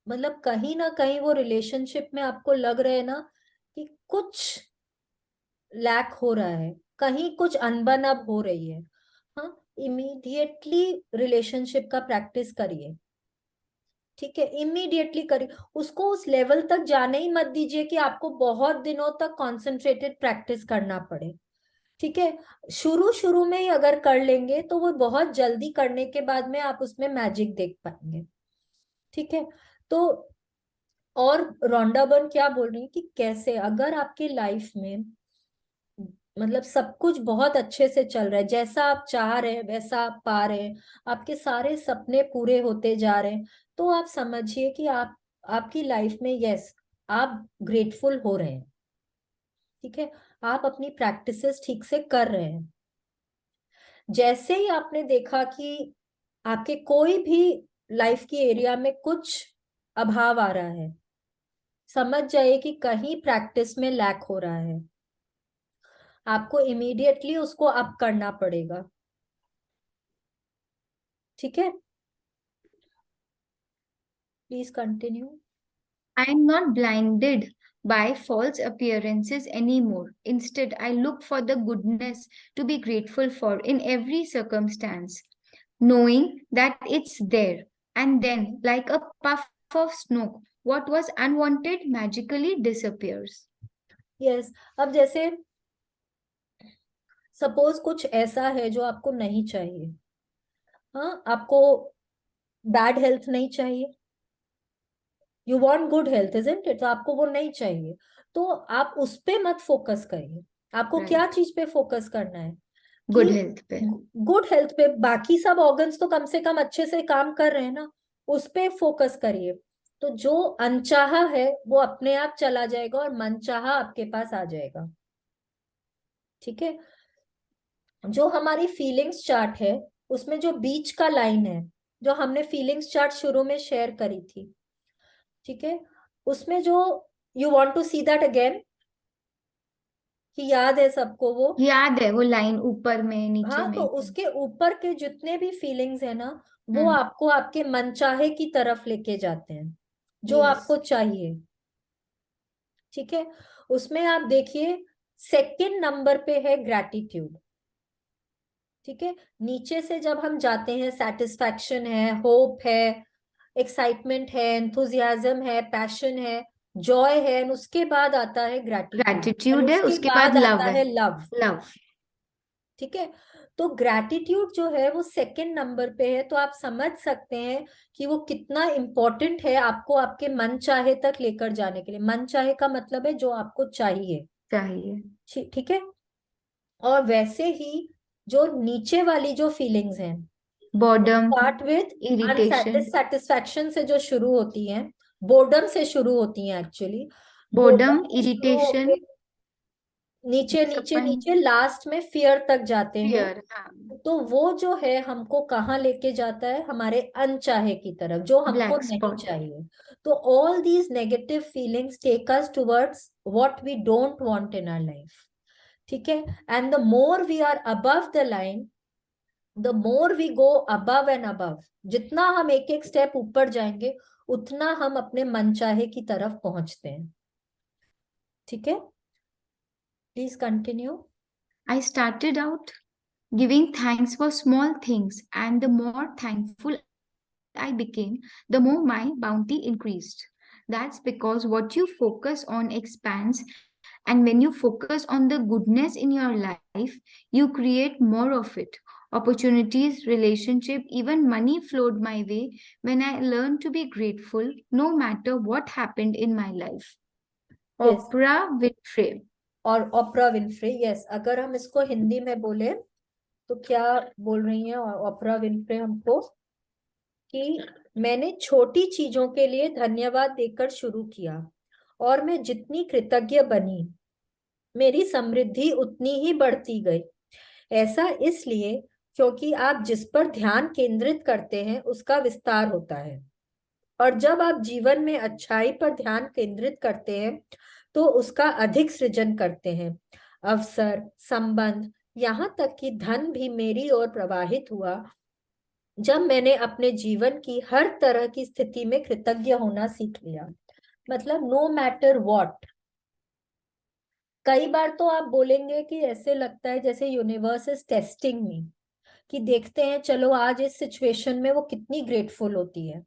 मतलब कहीं ना कहीं वो रिलेशनशिप में आपको लग रहा है ना कि कुछ लैक हो रहा है, कहीं कुछ अनबन अब हो रही है, हाँ, इमीडिएटली रिलेशनशिप का प्रैक्टिस करिए। ठीक है, इमीडिएटली करिए उसको, उस लेवल तक जाने ही मत दीजिए कि आपको बहुत दिनों तक कॉन्सेंट्रेटेड प्रैक्टिस करना पड़े। ठीक है, शुरू शुरू में ही अगर कर लेंगे तो वो बहुत जल्दी करने के बाद में आप उसमें मैजिक देख पाएंगे। ठीक है, तो और रोंडा बर्न क्या बोल रही है कि कैसे अगर आपकी लाइफ में मतलब सब कुछ बहुत अच्छे से चल रहा है, जैसा आप चाह रहे हैं वैसा आप पा रहे हैं, आपके सारे सपने पूरे होते जा रहे हैं, तो आप समझिए कि आप आपकी लाइफ में यस आप ग्रेटफुल हो रहे हैं। ठीक है, आप अपनी प्रैक्टिसेस ठीक से कर रहे हैं। जैसे ही आपने देखा कि आपके कोई भी लाइफ की एरिया में कुछ अभाव आ रहा है, समझ जाइए कि कहीं प्रैक्टिस में लैक हो रहा है, आपको इमीडिएटली उसको अप करना पड़ेगा। ठीक है, please continue. I am not blinded by false appearances anymore. Instead, I look for the goodness to be grateful for in every circumstance, knowing that it's there. And then, like a puff of smoke, what was unwanted magically disappears. Yes, अब जैसे suppose कुछ ऐसा है जो आपको नहीं चाहिए, हाँ, आपको बैड हेल्थ नहीं चाहिए, you want good health isn't it, तो आपको वो नहीं चाहिए, तो आप उस पे मत फोकस करिए। आपको क्या Right. चीज पे फोकस करना है Good कि health पे. गुड हेल्थ पे, बाकी सब ऑर्गन्स तो कम से कम अच्छे से काम कर रहे हैं ना, उस पे फोकस करिए। तो जो अनचाहा है वो अपने आप चला जाएगा और मनचाहा आपके पास आ जाएगा। ठीक है, जो हमारी फीलिंग्स चार्ट है उसमें जो बीच का लाइन है, जो हमने फीलिंग्स चार्ट शुरू में शेयर करी थी, ठीक है, उसमें जो, you want to see that again, कि याद है सबको वो? याद है वो लाइन ऊपर में नीचे हाँ, तो में थी. उसके ऊपर के जितने भी फीलिंग्स है ना, वो हम्म. आपको आपके मनचाहे की तरफ लेके जाते हैं, जो Yes. आपको चाहिए। ठीक है, उसमें आप देखिए सेकंड नंबर पे है ग्रैटिट्यूड। ठीक है, नीचे से जब हम जाते हैं, सेटिस्फैक्शन है, होप है, एक्साइटमेंट है, एंथुजियाज्म है, पैशन है, जॉय है, and उसके बाद आता है ग्रैटिट्यूड, एंड Gratitude है, उसके उसके बाद बाद love आता है. है लव। Love. ठीक है, तो ग्रैटिट्यूड जो है वो सेकंड नंबर पे है, तो आप समझ सकते हैं कि वो कितना इंपॉर्टेंट है आपको आपके मन चाहे तक लेकर जाने के लिए। मन चाहे का मतलब है जो आपको चाहिए। चाहिए. ठीक है, और वैसे ही जो नीचे वाली जो फीलिंग्स हैं, Boredom. Start with Irritation. Unsatisfaction से जो शुरू होती हैं, बोर्डम से शुरू होती हैं एक्चुअली, Boredom. बोर्डम से शुरू होके Irritation. नीचे नीचे Disappointment. नीचे लास्ट में फियर तक जाते हैं। Fear. हाँ. तो वो जो है हमको कहाँ लेके जाता है, हमारे अनचाहे की तरफ, जो हमको Black नहीं spot. चाहिए। तो all these negative feelings take us towards what we don't want in our life. ठीक है, and the more we are above the line, the more we go above and above, जितना हम एक एक step ऊपर जाएंगे उतना हम अपने मनचाहे की तरफ पहुंचते हैं। ठीक है, please continue. I started out giving thanks for small things, and the more thankful I became, the more my bounty increased. That's because what you focus on expands, and when you focus on the goodness in your life, you create more of it. Opportunities, relationship, even money flowed my way when I learned to be grateful no matter what happened in my life. Yes, Oprah Winfrey. और Oprah Winfrey, yes, अगर हम इसको हिंदी में बोले तो क्या बोल रही हैं ओपरा विनफ्रे हमको, कि मैंने छोटी चीजों के लिए धन्यवाद देकर शुरू किया, और मैं जितनी कृतज्ञ बनी मेरी समृद्धि उतनी ही बढ़ती गई। ऐसा इसलिए क्योंकि आप जिस पर ध्यान केंद्रित करते हैं उसका विस्तार होता है, और जब आप जीवन में अच्छाई पर ध्यान केंद्रित करते हैं तो उसका अधिक सृजन करते हैं। अवसर, संबंध, यहाँ तक कि धन भी मेरी ओर प्रवाहित हुआ जब मैंने अपने जीवन की हर तरह की स्थिति में कृतज्ञ होना सीख लिया। मतलब नो मैटर व्हाट। कई बार तो आप बोलेंगे कि ऐसे लगता है जैसे यूनिवर्स इज टेस्टिंग मी, कि देखते हैं चलो आज इस सिचुएशन में वो कितनी ग्रेटफुल होती है।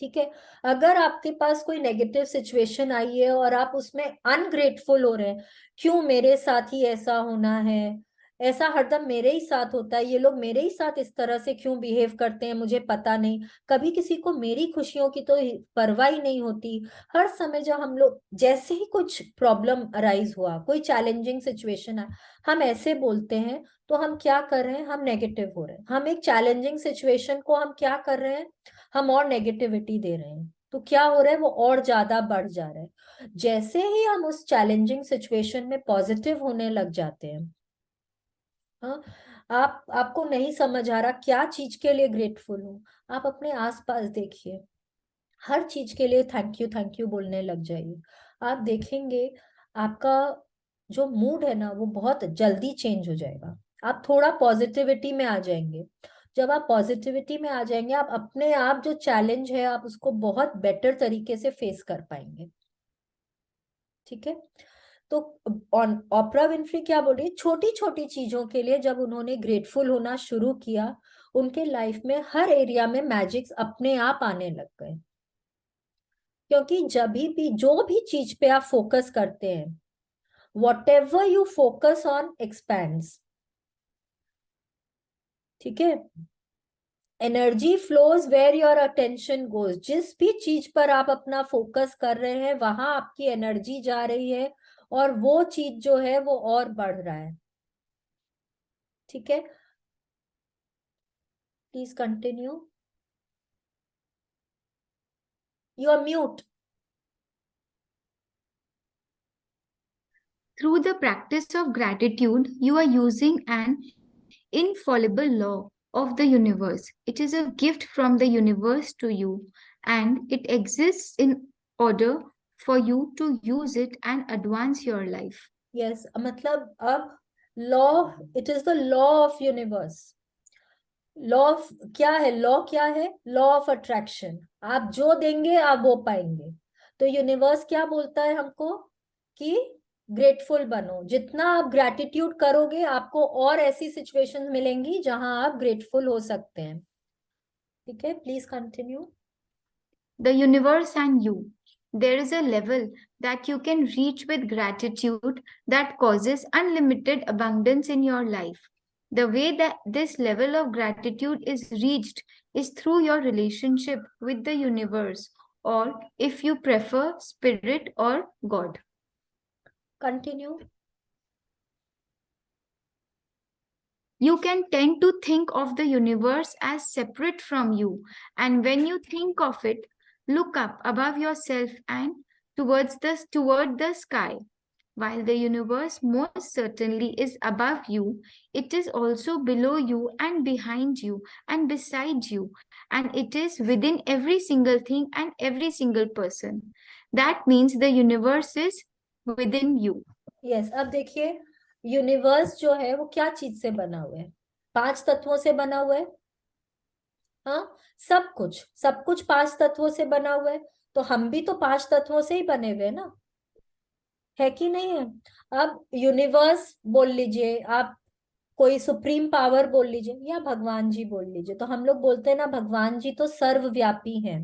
ठीक है, अगर आपके पास कोई नेगेटिव सिचुएशन आई है और आप उसमें अनग्रेटफुल हो रहे हैं, क्यों मेरे साथ ही ऐसा होना है, ऐसा हरदम मेरे ही साथ होता है, ये लोग मेरे ही साथ इस तरह से क्यों बिहेव करते हैं, मुझे पता नहीं, कभी किसी को मेरी खुशियों की तो परवाह ही नहीं होती। हर समय जब हम लोग, जैसे ही कुछ प्रॉब्लम अराइज हुआ, कोई चैलेंजिंग सिचुएशन है, हम ऐसे बोलते हैं, तो हम क्या कर रहे हैं, हम नेगेटिव हो रहे हैं। हम एक चैलेंजिंग सिचुएशन को हम क्या कर रहे हैं, हम और नेगेटिविटी दे रहे हैं, तो क्या हो रहा है, वो और ज्यादा बढ़ जा रहा है। जैसे ही हम उस चैलेंजिंग सिचुएशन में पॉजिटिव होने लग जाते हैं, हाँ, आपको नहीं समझ आ रहा क्या चीज के लिए ग्रेटफुल हूँ, आप अपने आसपास देखिए, हर चीज के लिए थैंक यू बोलने लग जाइए। आप देखेंगे आपका जो मूड है ना वो बहुत जल्दी चेंज हो जाएगा, आप थोड़ा पॉजिटिविटी में आ जाएंगे। जब आप पॉजिटिविटी में आ जाएंगे, आप अपने आप जो चैलेंज है आप उसको बहुत बेटर तरीके से फेस कर पाएंगे। ठीक है, तो ओपरा विनफ्री क्या बोल रही है, छोटी छोटी चीजों के लिए जब उन्होंने ग्रेटफुल होना शुरू किया, उनके लाइफ में हर एरिया में मैजिक्स अपने आप आने लग गए। क्योंकि जब भी जो भी चीज पे आप फोकस करते हैं, whatever you focus on expands. ठीक है, energy flows where your attention goes. जिस भी चीज पर आप अपना फोकस कर रहे हैं वहां आपकी एनर्जी जा रही है और वो चीज जो है वो और बढ़ रहा है। ठीक है, please continue. You are mute. Through the practice of gratitude, you are using an infallible law of the universe. It is a gift from the universe to you, and it exists in order for you to use it and advance your life. Yes, मतलब अब law, it is the law of universe. Law of क्या है? Law क्या है? Law of attraction. आप जो देंगे आप वो पाएंगे। तो यूनिवर्स क्या बोलता है हमको कि ग्रेटफुल बनो। जितना आप ग्रैटिट्यूड करोगे आपको और ऐसी सिचुएशंस मिलेंगी जहां आप ग्रेटफुल हो सकते हैं। ठीक है, please continue. The universe and you. There is a level that you can reach with gratitude that causes unlimited abundance in your life. The way that this level of gratitude is reached is through your relationship with the universe, or if you prefer, spirit or God. Continue. You can tend to think of the universe as separate from you, and when you think of it, look up above yourself and toward the sky. While the universe most certainly is above you, it is also below you and behind you and beside you, and it is within every single thing and every single person. That means the universe is within you. Yes, अब देखिए universe जो है वो क्या चीज से बना हुआ है? 5 तत्वों से बना हुआ है। हाँ, सब कुछ 5 तत्वों से बना हुआ है। तो हम भी तो 5 तत्वों से ही बने हुए हैं ना, है कि नहीं है? अब यूनिवर्स बोल लीजिए आप, कोई सुप्रीम पावर बोल लीजिए या भगवान जी बोल लीजिए। तो हम लोग बोलते हैं ना भगवान जी तो सर्वव्यापी हैं।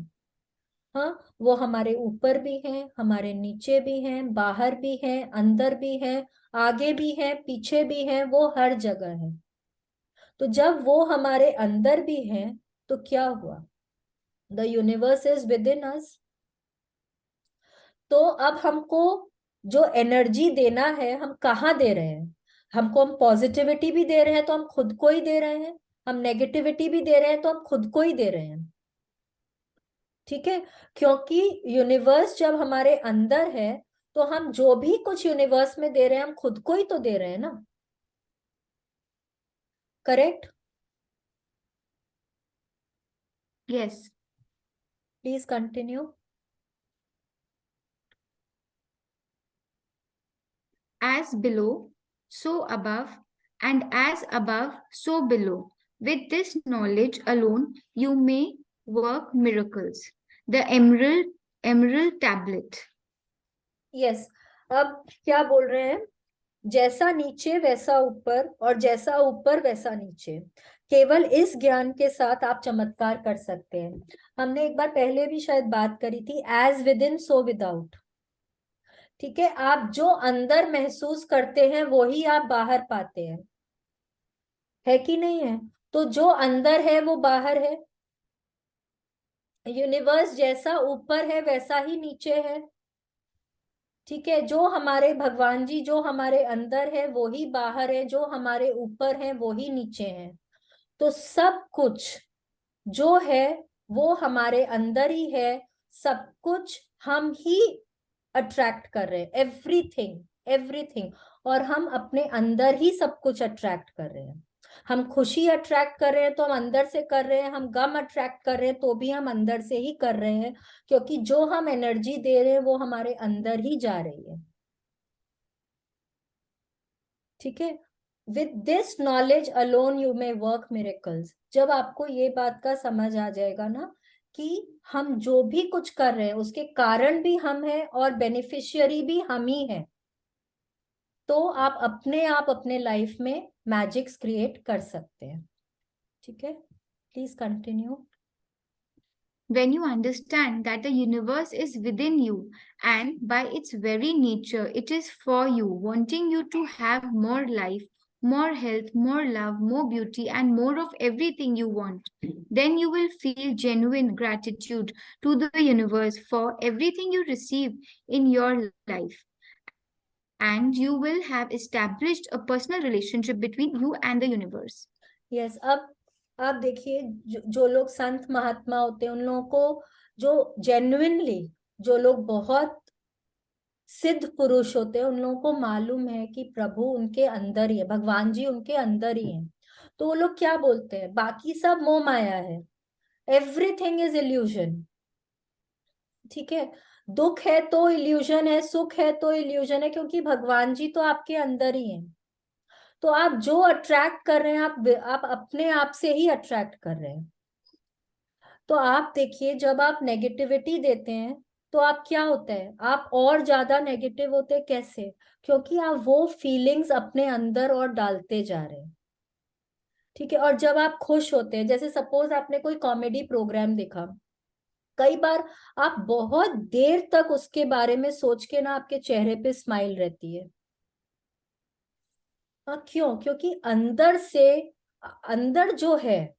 हाँ, वो हमारे ऊपर भी हैं, हमारे नीचे भी हैं, बाहर भी हैं, अंदर भी हैं, आगे भी हैं, पीछे भी हैं, वो हर जगह है। तो जब वो हमारे अंदर भी हैं तो क्या हुआ? The universe is within us. तो अब हमको जो एनर्जी देना है हम कहाँ दे रहे हैं? हम पॉजिटिविटी भी दे रहे हैं तो हम खुद को ही दे रहे हैं, हम नेगेटिविटी भी दे रहे हैं तो हम खुद को ही दे रहे हैं। ठीक है, क्योंकि यूनिवर्स जब हमारे अंदर है तो हम जो भी कुछ यूनिवर्स में दे रहे हैं हम खुद को ही तो दे रहे हैं ना। Correct? Yes. Please continue. As below, so above, and as above, so below. With this knowledge alone, you may work miracles. The Emerald Tablet. Yes, अब क्या बोल रहे हैं? जैसा नीचे वैसा ऊपर और जैसा ऊपर वैसा नीचे। केवल इस ज्ञान के साथ आप चमत्कार कर सकते हैं। हमने एक बार पहले भी शायद बात करी थी, as within so without. ठीक है, आप जो अंदर महसूस करते हैं वो ही आप बाहर पाते हैं, है कि नहीं है? तो जो अंदर है वो बाहर है। यूनिवर्स जैसा ऊपर है वैसा ही नीचे है। ठीक है, जो हमारे भगवान जी जो हमारे अंदर है वो ही बाहर है, जो हमारे ऊपर है वो ही नीचे है। तो सब कुछ जो है वो हमारे अंदर ही है। सब कुछ हम ही अट्रैक्ट कर रहे हैं, एवरीथिंग एवरीथिंग। और हम अपने अंदर ही सब कुछ अट्रैक्ट कर रहे हैं। हम खुशी अट्रैक्ट कर रहे हैं तो हम अंदर से कर रहे हैं, हम गम अट्रैक्ट कर रहे हैं तो भी हम अंदर से ही कर रहे हैं, क्योंकि जो हम एनर्जी दे रहे हैं वो हमारे अंदर ही जा रही है। ठीक है, with this knowledge alone you may work miracles. जब आपको ये बात का समझ आ जाएगा ना कि हम जो भी कुछ कर रहे हैं उसके कारण भी हम हैं और बेनिफिशियरी भी हम ही हैं, तो आप अपने लाइफ में मैजिक्स क्रिएट कर सकते हैं। ठीक है, please continue. When you understand that the universe is within you and by its very nature it is for you, wanting you to have more life, more health, more love, more beauty, and more of everything you want. Then you will feel genuine gratitude to the universe for everything you receive in your life. And you will have established a personal relationship between you and the universe. Yes अब आप देखिए जो लोग संत महात्मा होते हैं उन लोगों को, जो जेन्युइनली, जो लोग बहुत सिद्ध पुरुष होते हैं, उन लोगों को मालूम है कि प्रभु उनके अंदर ही है, भगवान जी उनके अंदर ही हैं। तो वो लोग क्या बोलते हैं, बाकी सब मोह माया है, एवरीथिंग इज इल्यूजन। ठीक है, दुख है तो इल्यूजन है, सुख है तो इल्यूजन है, क्योंकि भगवान जी तो आपके अंदर ही हैं। तो आप जो अट्रैक्ट कर रहे हैं, आप अपने आप से ही अट्रैक्ट कर रहे हैं। तो आप देखिए, जब आप नेगेटिविटी देते हैं तो आप क्या होता है, आप और ज्यादा नेगेटिव होते हैं। कैसे? क्योंकि आप वो फीलिंग्स अपने अंदर और डालते जा रहे हैं। ठीक है, और जब आप खुश होते हैं, जैसे सपोज आपने कोई कॉमेडी प्रोग्राम देखा, कई बार आप बहुत देर तक उसके बारे में सोच के ना आपके चेहरे पे स्माइल रहती है। क्यों? क्योंकि अंदर से, अंदर जो है,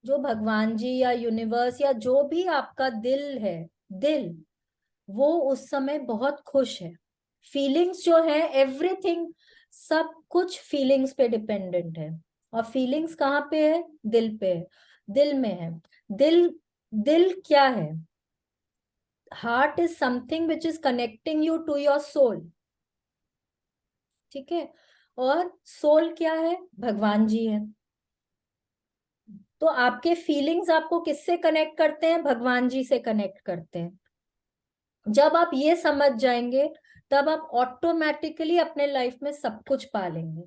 जो भगवान जी या यूनिवर्स या जो भी आपका दिल है, दिल वो उस समय बहुत खुश है। फीलिंग्स जो है, एवरीथिंग, सब कुछ फीलिंग्स पे डिपेंडेंट है। और फीलिंग्स कहाँ पे है? दिल पे है, दिल में है। दिल, दिल क्या है? Heart is something which is connecting you to your soul. ठीक है, और सोल क्या है? भगवान जी है। तो आपके फीलिंग्स आपको किससे कनेक्ट करते हैं? भगवान जी से कनेक्ट करते हैं। जब आप ये समझ जाएंगे, तब आप ऑटोमेटिकली अपने लाइफ में सब कुछ पा लेंगे।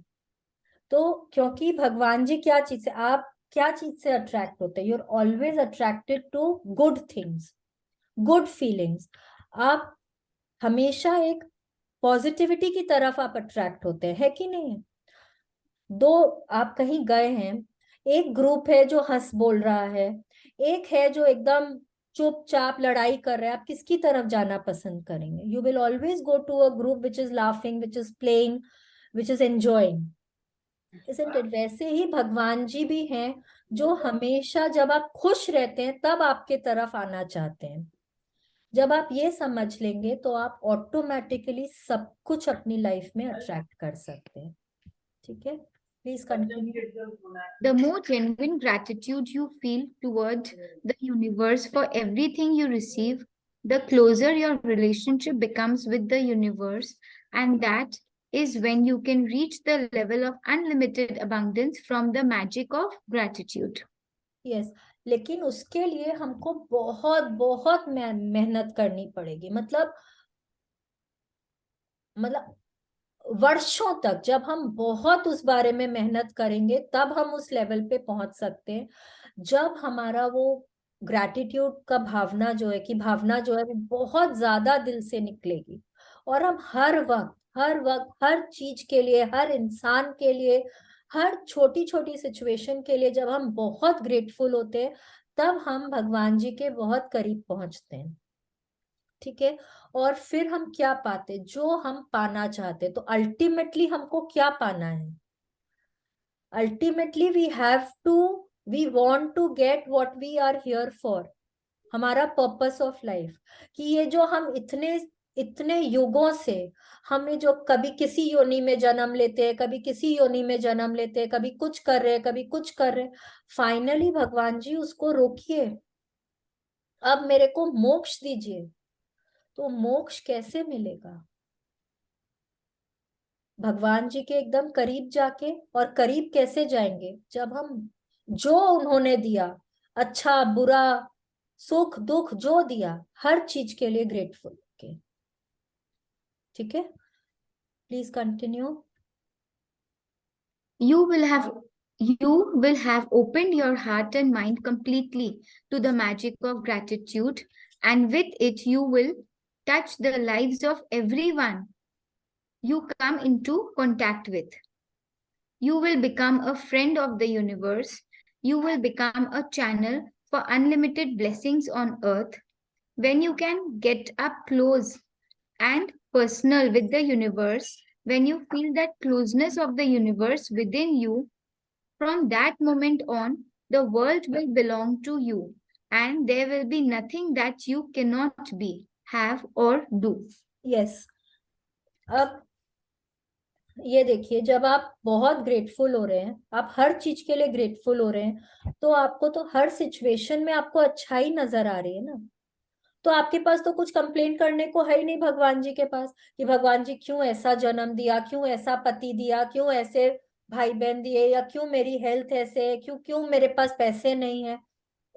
तो क्योंकि भगवान जी क्या चीज से, आप क्या चीज से अट्रैक्ट होते हैं? You are always attracted to good things, good feelings. आप हमेशा एक पॉजिटिविटी की तरफ आप अट्रैक्ट होते हैं, है कि नहीं? दो, आप कहीं गए हैं, एक ग्रुप है जो हंस बोल रहा है, एक है जो एकदम चुपचाप लड़ाई कर रहे हैं। आप किसकी तरफ जाना पसंद करेंगे? You will always go to a group which is laughing, which is playing, which is enjoying, isn't it? वैसे ही भगवान जी भी हैं, जो हमेशा जब आप खुश रहते हैं तब आपके तरफ आना चाहते हैं। जब आप ये समझ लेंगे तो आप ऑटोमेटिकली सब कुछ अपनी लाइफ में अट्रैक्ट कर सकते हैं। ठीक है, please continue. The more genuine gratitude you feel toward the universe for everything you receive, the closer your relationship becomes with the universe, and that is when you can reach the level of unlimited abundance from the magic of gratitude. Yes, लेकिन उसके लिए हमको बहुत बहुत मेहनत करनी पड़ेगी। मतलब वर्षों तक, जब हम बहुत उस बारे में मेहनत करेंगे तब हम उस लेवल पे पहुंच सकते हैं, जब हमारा वो ग्रैटिट्यूड का भावना जो है, कि भावना जो है वो बहुत ज्यादा दिल से निकलेगी। और हम हर वक्त, हर वक्त, हर चीज के लिए, हर इंसान के लिए, हर छोटी छोटी सिचुएशन के लिए जब हम बहुत ग्रेटफुल होते हैं, तब हम भगवान जी के बहुत करीब पहुंचते हैं। ठीक है, और फिर हम क्या पाते? जो हम पाना चाहते। तो अल्टीमेटली हमको क्या पाना है? Ultimately we want to get what we are here for. हमारा पर्पस ऑफ लाइफ, कि ये जो हम इतने इतने युगों से, हमें जो कभी किसी योनि में जन्म लेते हैं, कभी किसी योनि में जन्म लेते हैं, कभी कुछ कर रहे हैं, कभी कुछ कर रहे हैं, फाइनली भगवान जी उसको रोकिए, अब मेरे को मोक्ष दीजिए। तो मोक्ष कैसे मिलेगा? भगवान जी के एकदम करीब जाके। और करीब कैसे जाएंगे? जब हम जो उन्होंने दिया, अच्छा बुरा, सुख दुख, जो दिया, हर चीज के लिए ग्रेटफुल के। ठीक है, please continue. You will have opened your heart and mind completely to the magic of gratitude, and with it you will touch the lives of everyone you come into contact with. You will become a friend of the universe. You will become a channel for unlimited blessings on earth. When you can get up close and personal with the universe, When you feel that closeness of the universe within you, from that moment on, the world will belong to you, and there will be nothing that you cannot be, have, or do. Yes, अब ये देखिए, जब आप बहुत grateful हो रहे हैं, आप हर चीज के लिए ग्रेटफुल हो रहे हैं, तो आपको तो हर सिचुएशन में आपको अच्छाई नजर आ रही है ना। तो आपके पास तो कुछ कंप्लेंट करने को है ही नहीं भगवान जी के पास, कि भगवान जी क्यों ऐसा जन्म दिया, क्यों ऐसा पति दिया, क्यों ऐसे भाई बहन दिए, या क्यों मेरी हेल्थ ऐसे है, क्यों क्यों मेरे पास पैसे नहीं है।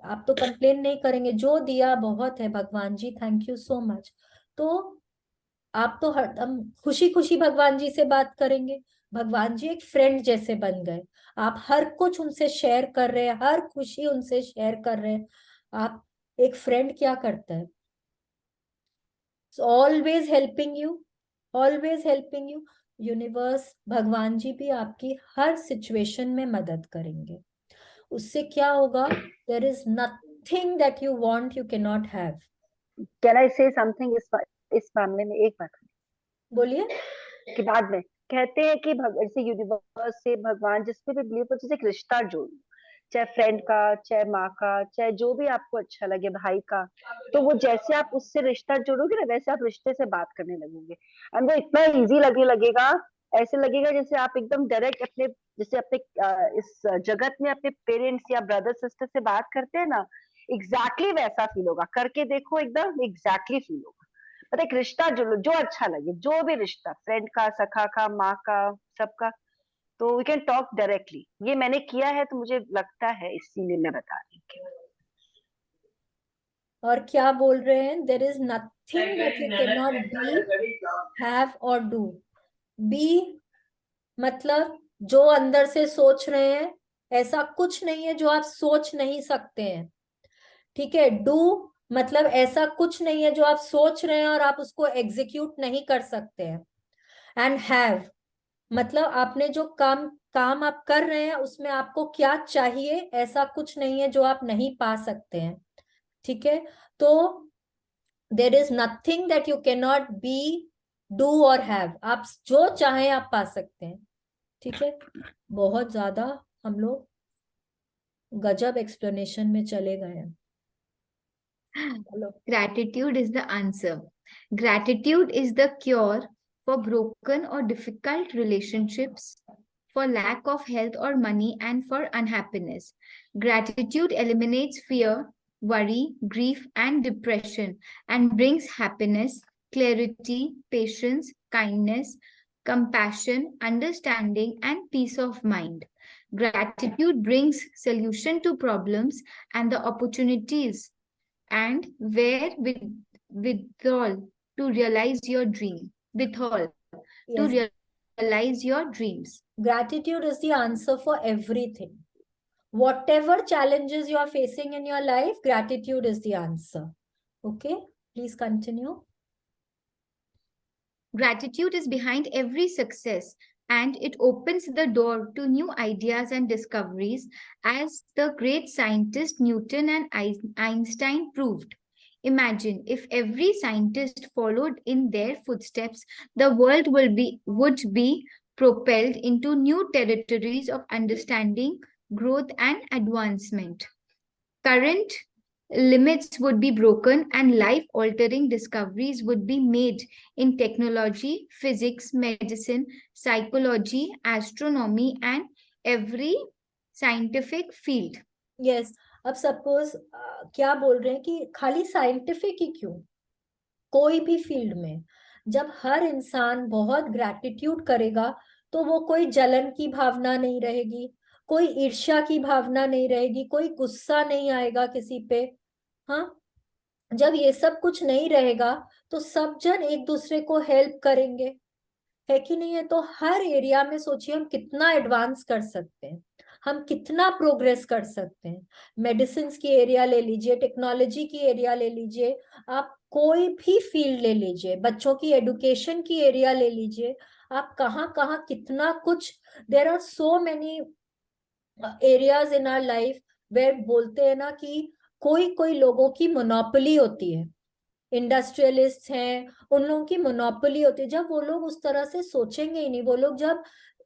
आप तो कंप्लेन नहीं करेंगे, जो दिया बहुत है भगवान जी, थैंक यू सो मच। तो आप तो हरदम खुशी खुशी भगवान जी से बात करेंगे। भगवान जी एक फ्रेंड जैसे बन गए, आप हर कुछ उनसे शेयर कर रहे हैं, हर खुशी उनसे शेयर कर रहे हैं। आप, एक फ्रेंड क्या करता है, always helping you, always helping you. Universe, भगवान जी भी आपकी हर सिचुएशन में मदद करेंगे। उससे क्या होगा, there is nothing that you want you can not have. Can I say something इस मामले में एक बात बोलिए। कि बाद में कहते हैं कि जैसे यूनिवर्स से भगवान जिस पे भी बिलीव करते हैं, जैसे एक रिश्ता जोड़, चाहे फ्रेंड का, चाहे माँ का, चाहे जो भी आपको अच्छा लगे, भाई का, तो वो जैसे आप उससे रिश्ता जोड़ोगे ना, वैसे आप रिश्ते से बात करने लगोगे, एंड वो इतना इजी लगेगा, ऐसे लगेगा जैसे आप एकदम डायरेक्ट अपने, जैसे अपने इस जगत में अपने पेरेंट्स या ब्रदर सिस्टर से बात करते हैं ना, एग्जैक्टली वैसा फील होगा। करके देखो, एकदम एग्जैक्टली फील होगा। पर एक रिश्ता जो अच्छा लगे, जो भी रिश्ता, फ्रेंड का, सखा का, माँ का, सबका, तो वी कैन टॉक डायरेक्टली। ये मैंने किया है तो मुझे लगता है, इसीलिए मैं बता रही हूँ। और क्या बोल रहे हैं, there is nothing that you can not be, have और डू। बी मतलब जो अंदर से सोच रहे हैं, ऐसा कुछ नहीं है जो आप सोच नहीं सकते हैं। ठीक है। डू मतलब ऐसा कुछ नहीं है जो आप सोच रहे हैं और आप उसको एग्जीक्यूट नहीं कर सकते हैं। एंड हैव मतलब आपने जो काम काम आप कर रहे हैं उसमें आपको क्या चाहिए, ऐसा कुछ नहीं है जो आप नहीं पा सकते हैं। ठीक है। तो there is nothing that you can not be, do और हैव। आप जो चाहें आप पा सकते हैं। ठीक है। बहुत ज्यादा हम लोग गजब एक्सप्लेनेशन में चले गए हैं। Hello. Gratitude is the answer. Gratitude is the cure for broken or difficult relationships, for lack of health or money, and for unhappiness. Gratitude eliminates fear, worry, grief, and depression, and brings happiness, clarity, patience, kindness, compassion, understanding, and peace of mind. Gratitude brings solution to problems and the opportunities, and where withdrawal to realize your dream, withal to Yes, realize your dreams. gratitude is the answer for everything. Whatever challenges you are facing in your life, gratitude is the answer. Okay, please continue. Gratitude is behind every success, and it opens the door to new ideas and discoveries, as the great scientist Newton and Einstein proved. Imagine if every scientist followed in their footsteps, the world would be propelled into new territories of understanding, growth, and advancement. Current limits would be broken and life altering discoveries would be made in technology, physics, medicine, psychology, astronomy, and every scientific field. Yes, अब suppose क्या बोल रहे हैं कि खाली scientific ही क्यों, कोई भी फील्ड में जब हर इंसान बहुत ग्रैटिट्यूड करेगा, तो वो कोई जलन की भावना नहीं रहेगी, कोई ईर्ष्या की भावना नहीं रहेगी, कोई गुस्सा नहीं आएगा किसी पे। हाँ, जब ये सब कुछ नहीं रहेगा तो सब जन एक दूसरे को हेल्प करेंगे, है कि नहीं है। तो हर एरिया में सोचिए हम कितना एडवांस कर सकते हैं, हम कितना प्रोग्रेस कर सकते हैं। मेडिसिन की एरिया ले लीजिए, टेक्नोलॉजी की एरिया ले लीजिए, आप कोई भी फील्ड ले लीजिए, बच्चों की एडुकेशन की एरिया ले लीजिए, आप कहाँ कहाँ कितना कुछ। There are so many areas in our life where बोलते हैं ना कि कोई कोई लोगों की मोनोपोली होती है, इंडस्ट्रियलिस्ट हैं, उन लोगों की मोनोपोली होती है। जब वो लोग उस तरह से सोचेंगे ही नहीं, वो लोग जब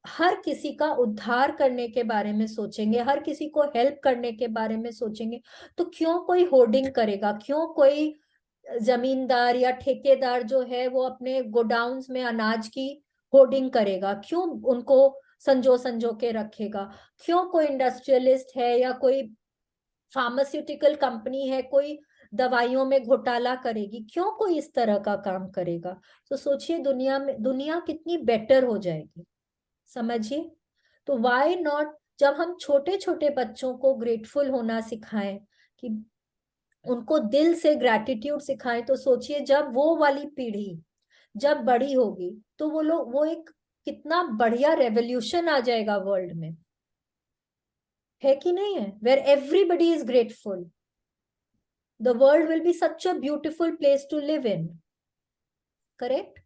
हर किसी का उद्धार करने के बारे में सोचेंगे, हर किसी को हेल्प करने के बारे में सोचेंगे, तो क्यों कोई होर्डिंग करेगा, क्यों कोई जमींदार या ठेकेदार जो है वो अपने गोडाउन्स में अनाज की होर्डिंग करेगा, क्यों उनको संजो संजो के रखेगा, क्यों कोई इंडस्ट्रियलिस्ट है या कोई फार्मास्यूटिकल कंपनी है, कोई दवाइयों में घोटाला करेगी, क्यों कोई इस तरह का काम करेगा। तो सोचिए दुनिया कितनी बेटर हो जाएगी, समझिए। तो व्हाई नॉट, जब हम छोटे छोटे बच्चों को ग्रेटफुल होना सिखाएं, कि उनको दिल से ग्रैटिट्यूड सिखाएं, तो सोचिए जब वो वाली पीढ़ी जब बड़ी होगी तो वो एक कितना बढ़िया रेवोल्यूशन आ जाएगा वर्ल्ड में, है कि नहीं है, where everybody is grateful. The world will be such a beautiful place to live in, correct?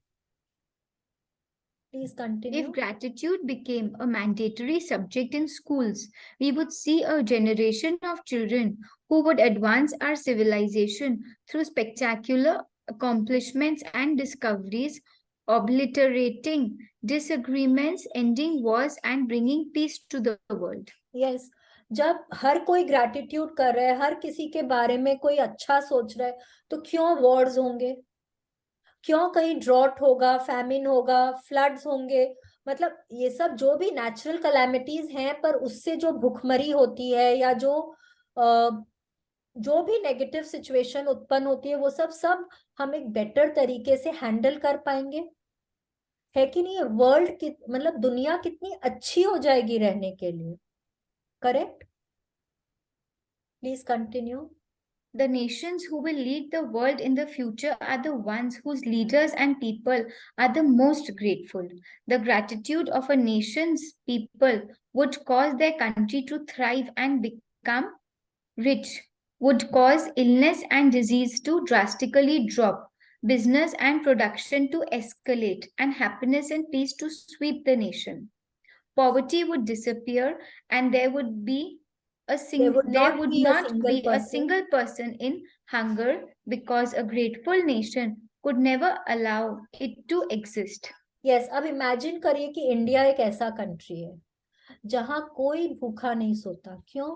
Please continue. If gratitude became a mandatory subject in schools, we would see a generation of children who would advance our civilization through spectacular accomplishments and discoveries, obliterating disagreements, ending wars, and bringing peace to the world. Yes. जब हर कोई gratitude कर रहा है, हर किसी के बारे में कोई अच्छा सोच रहा है, तो क्यों वॉर्स होंगे, क्यों कहीं ड्रॉट होगा, फैमिन होगा, फ्लड्स होंगे, मतलब ये सब जो भी नेचुरल कैलामिटीज हैं, पर उससे जो भुखमरी होती है या जो भी नेगेटिव सिचुएशन उत्पन्न होती है, वो सब हम एक बेटर तरीके से हैंडल कर पाएंगे, है कि नहीं? वर्ल्ड की मतलब दुनिया कितनी अच्छी हो जाएगी रहने के लिए, correct? Please continue. The nations who will lead the world in the future are the ones whose leaders and people are the most grateful. The gratitude of a nation's people would cause their country to thrive and become rich, would cause illness and disease to drastically drop, business and production to escalate, and happiness and peace to sweep the nation. Poverty would disappear, and there would not be a single person in hunger, because a grateful nation could never allow it to exist. Yes, अब imagine करिए कि India एक ऐसा country है जहां कोई भूखा नहीं सोता। क्यों?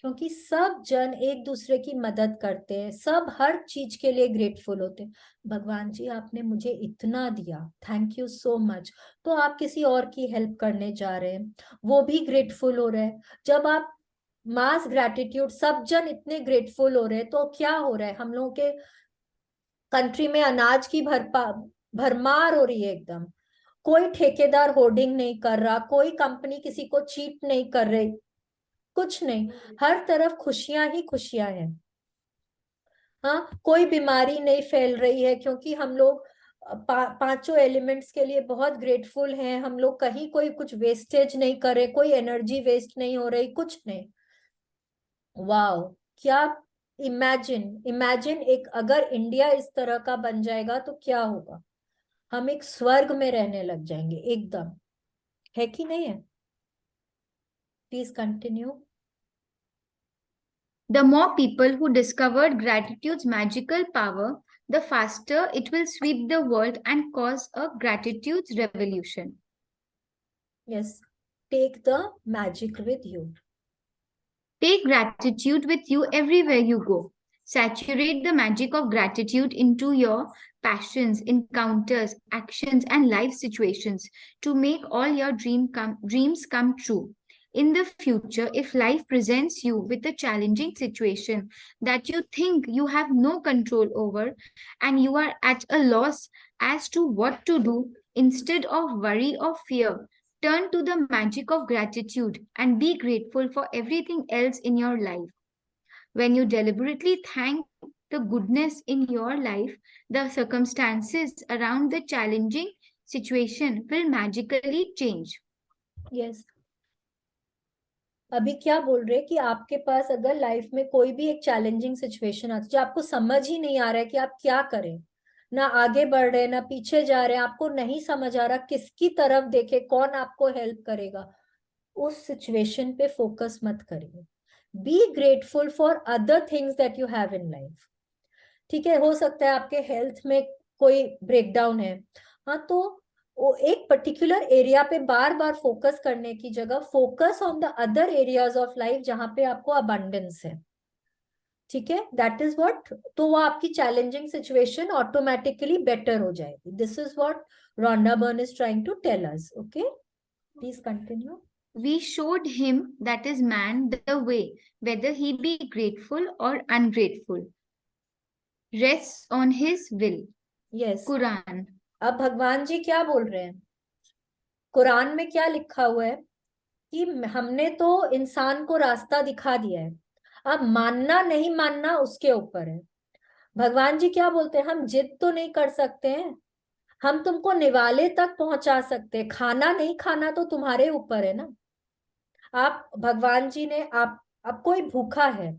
क्योंकि सब जन एक दूसरे की मदद करते हैं, सब हर चीज के लिए ग्रेटफुल होते हैं। भगवान जी आपने मुझे इतना दिया, थैंक यू सो मच। तो आप किसी और की हेल्प करने जा रहे हैं, वो भी ग्रेटफुल हो रहे हैं। जब आप मास ग्रेटिट्यूड, सब जन इतने ग्रेटफुल हो रहे हैं, तो क्या हो रहा है, हम लोगों के कंट्री में अनाज की भरमार हो रही है एकदम। कोई ठेकेदार होर्डिंग नहीं कर रहा, कोई कंपनी किसी को चीट नहीं कर रही, कुछ नहीं, हर तरफ खुशियां ही खुशियां हैं। हाँ, कोई बीमारी नहीं फैल रही है, क्योंकि हम लोग पांचों एलिमेंट्स के लिए बहुत ग्रेटफुल हैं। हम लोग कहीं कोई कुछ वेस्टेज नहीं कर रहे, कोई एनर्जी वेस्ट नहीं हो रही, कुछ नहीं। वाओ, क्या इमेजिन एक अगर इंडिया इस तरह का बन जाएगा तो क्या होगा, हम एक स्वर्ग में रहने लग जाएंगे एकदम, है कि नहीं है? Please continue. The more people who discovered gratitude's magical power, the faster it will sweep the world and cause a gratitude's revolution. Yes, take the magic with you. Take gratitude with you everywhere you go. Saturate the magic of gratitude into your passions, encounters, actions, and life situations to make all your dreams come true. In the future, if life presents you with a challenging situation that you think you have no control over, and you are at a loss as to what to do, instead of worry or fear, turn to the magic of gratitude and be grateful for everything else in your life. When you deliberately thank the goodness in your life, the circumstances around the challenging situation will magically change. Yes. अभी क्या बोल रहे हैं कि आपके पास अगर life में कोई भी एक चैलेंजिंग सिचुएशन आती है, जो आपको समझ ही नहीं आ रहा है कि आप क्या करें, ना आगे बढ़ रहे ना पीछे जा रहे, आपको नहीं समझ आ रहा किसकी तरफ देखे, कौन आपको हेल्प करेगा, उस सिचुएशन पे फोकस मत करिए। Be grateful for other things that you have in life. ठीक है, हो सकता है आपके हेल्थ में कोई ब्रेकडाउन है, हाँ, तो वो एक पर्टिकुलर एरिया पे बार बार फोकस करने की जगह focus on the other areas of life जहां पे आपको अबंडेंस है, ठीक है, दैट इज व्हाट, तो वो आपकी चैलेंजिंग सिचुएशन ऑटोमेटिकली बेटर हो जाएगी. This is what Rhonda Byrne is trying to tell us. Okay, please continue. We showed him, that is man, the way, whether he be grateful or ungrateful, rests on his will. Yes. Quran. अब भगवान जी क्या बोल रहे हैं? कुरान में क्या लिखा हुआ है कि हमने तो इंसान को रास्ता दिखा दिया है, अब मानना नहीं मानना उसके ऊपर है. भगवान जी क्या बोलते हैं? हम जिद तो नहीं कर सकते हैं, हम तुमको निवाले तक पहुंचा सकते हैं, खाना नहीं खाना तो तुम्हारे ऊपर है ना. आप भगवान जी ने आप, अब कोई भूखा है,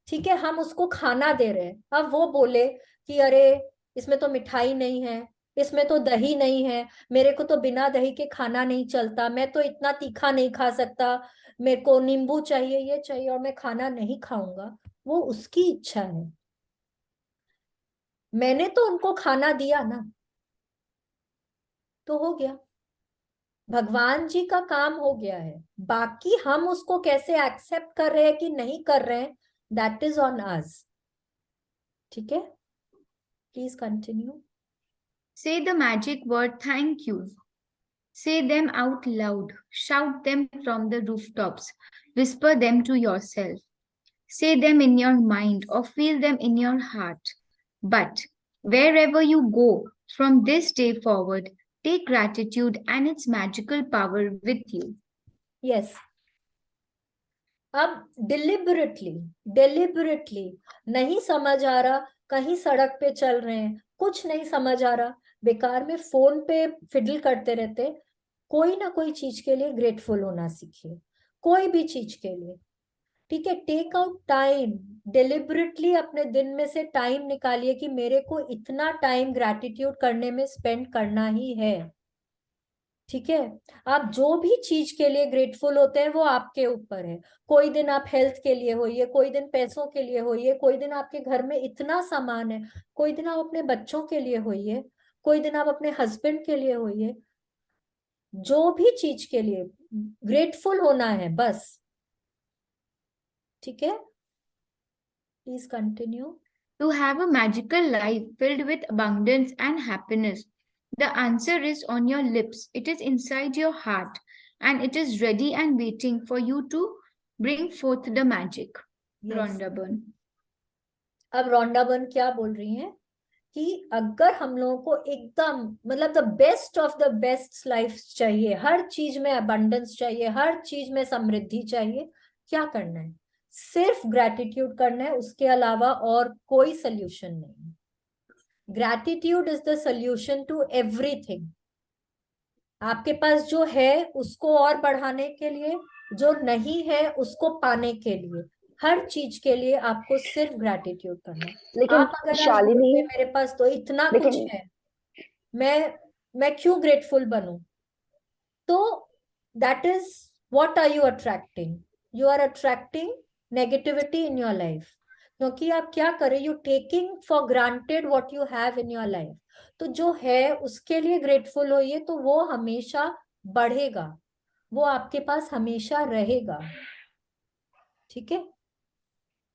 ठीक है, हम उसको खाना दे रहे हैं, अब वो बोले कि अरे इसमें तो मिठाई नहीं है, इसमें तो दही नहीं है, मेरे को तो बिना दही के खाना नहीं चलता, मैं तो इतना तीखा नहीं खा सकता, मेरे को नींबू चाहिए, ये चाहिए, और मैं खाना नहीं खाऊंगा, वो उसकी इच्छा है. मैंने तो उनको खाना दिया ना, तो हो गया, भगवान जी का काम हो गया है. बाकी हम उसको कैसे एक्सेप्ट कर रहे हैं कि नहीं कर रहे हैं, दैट इज ऑन अस. ठीक है, please continue. Say the magic word thank you. Say them out loud. Shout them from the rooftops. Whisper them to yourself. Say them in your mind or feel them in your heart. But wherever you go from this day forward, take gratitude and its magical power with you. Yes, अब deliberately नहीं समझ आ रहा, कहीं सड़क पे चल रहे हैं, कुछ नहीं समझ आ रहा, बेकार में फोन पे फिडल करते रहते, कोई ना कोई चीज के लिए ग्रेटफुल होना सीखिए, कोई भी चीज के लिए. ठीक है, टेक आउट टाइम, डिलिबरेटली अपने दिन में से टाइम निकालिए कि मेरे को इतना टाइम ग्रैटिट्यूड करने में स्पेंड करना ही है. ठीक है, आप जो भी चीज के लिए ग्रेटफुल होते हैं वो आपके ऊपर है. कोई दिन आप हेल्थ के लिए होइए, कोई दिन पैसों के लिए होइए, कोई दिन आपके घर में इतना सामान है, कोई दिन आप अपने बच्चों के लिए होइए, कोई दिन आप अपने हस्बैंड के लिए होइए, जो भी चीज के लिए ग्रेटफुल होना है बस. ठीक है, please continue. To have a magical life filled with abundance and happiness, the answer is on your lips. It is inside your heart and it is ready and waiting for you to bring forth the magic. Yes. Rhonda Byrne. अब Rhonda burn क्या बोल रही हैं कि अगर हम लोगों को एकदम मतलब the best of the best life चाहिए, हर चीज में अबंडेंस चाहिए, हर चीज में समृद्धि चाहिए, क्या करना है? सिर्फ ग्रैटिट्यूड करना है, उसके अलावा और कोई सोल्यूशन नहीं. Gratitude is the solution to everything. आपके पास जो है उसको और बढ़ाने के लिए, जो नहीं है उसको पाने के लिए, हर चीज के लिए आपको सिर्फ ग्रैटिट्यूड करना है. लेकिन आप अगर आज शालिनी, बोलते हैं, मेरे पास तो इतना कुछ लेकिन है, मैं क्यों ग्रेटफुल बनूं, तो that is what are you attracting? You are attracting negativity in your life, क्योंकि आप क्या करें, you taking for granted what you have in your life. तो जो है उसके लिए ग्रेटफुल होइए, तो वो हमेशा बढ़ेगा, वो आपके पास हमेशा रहेगा. ठीक है,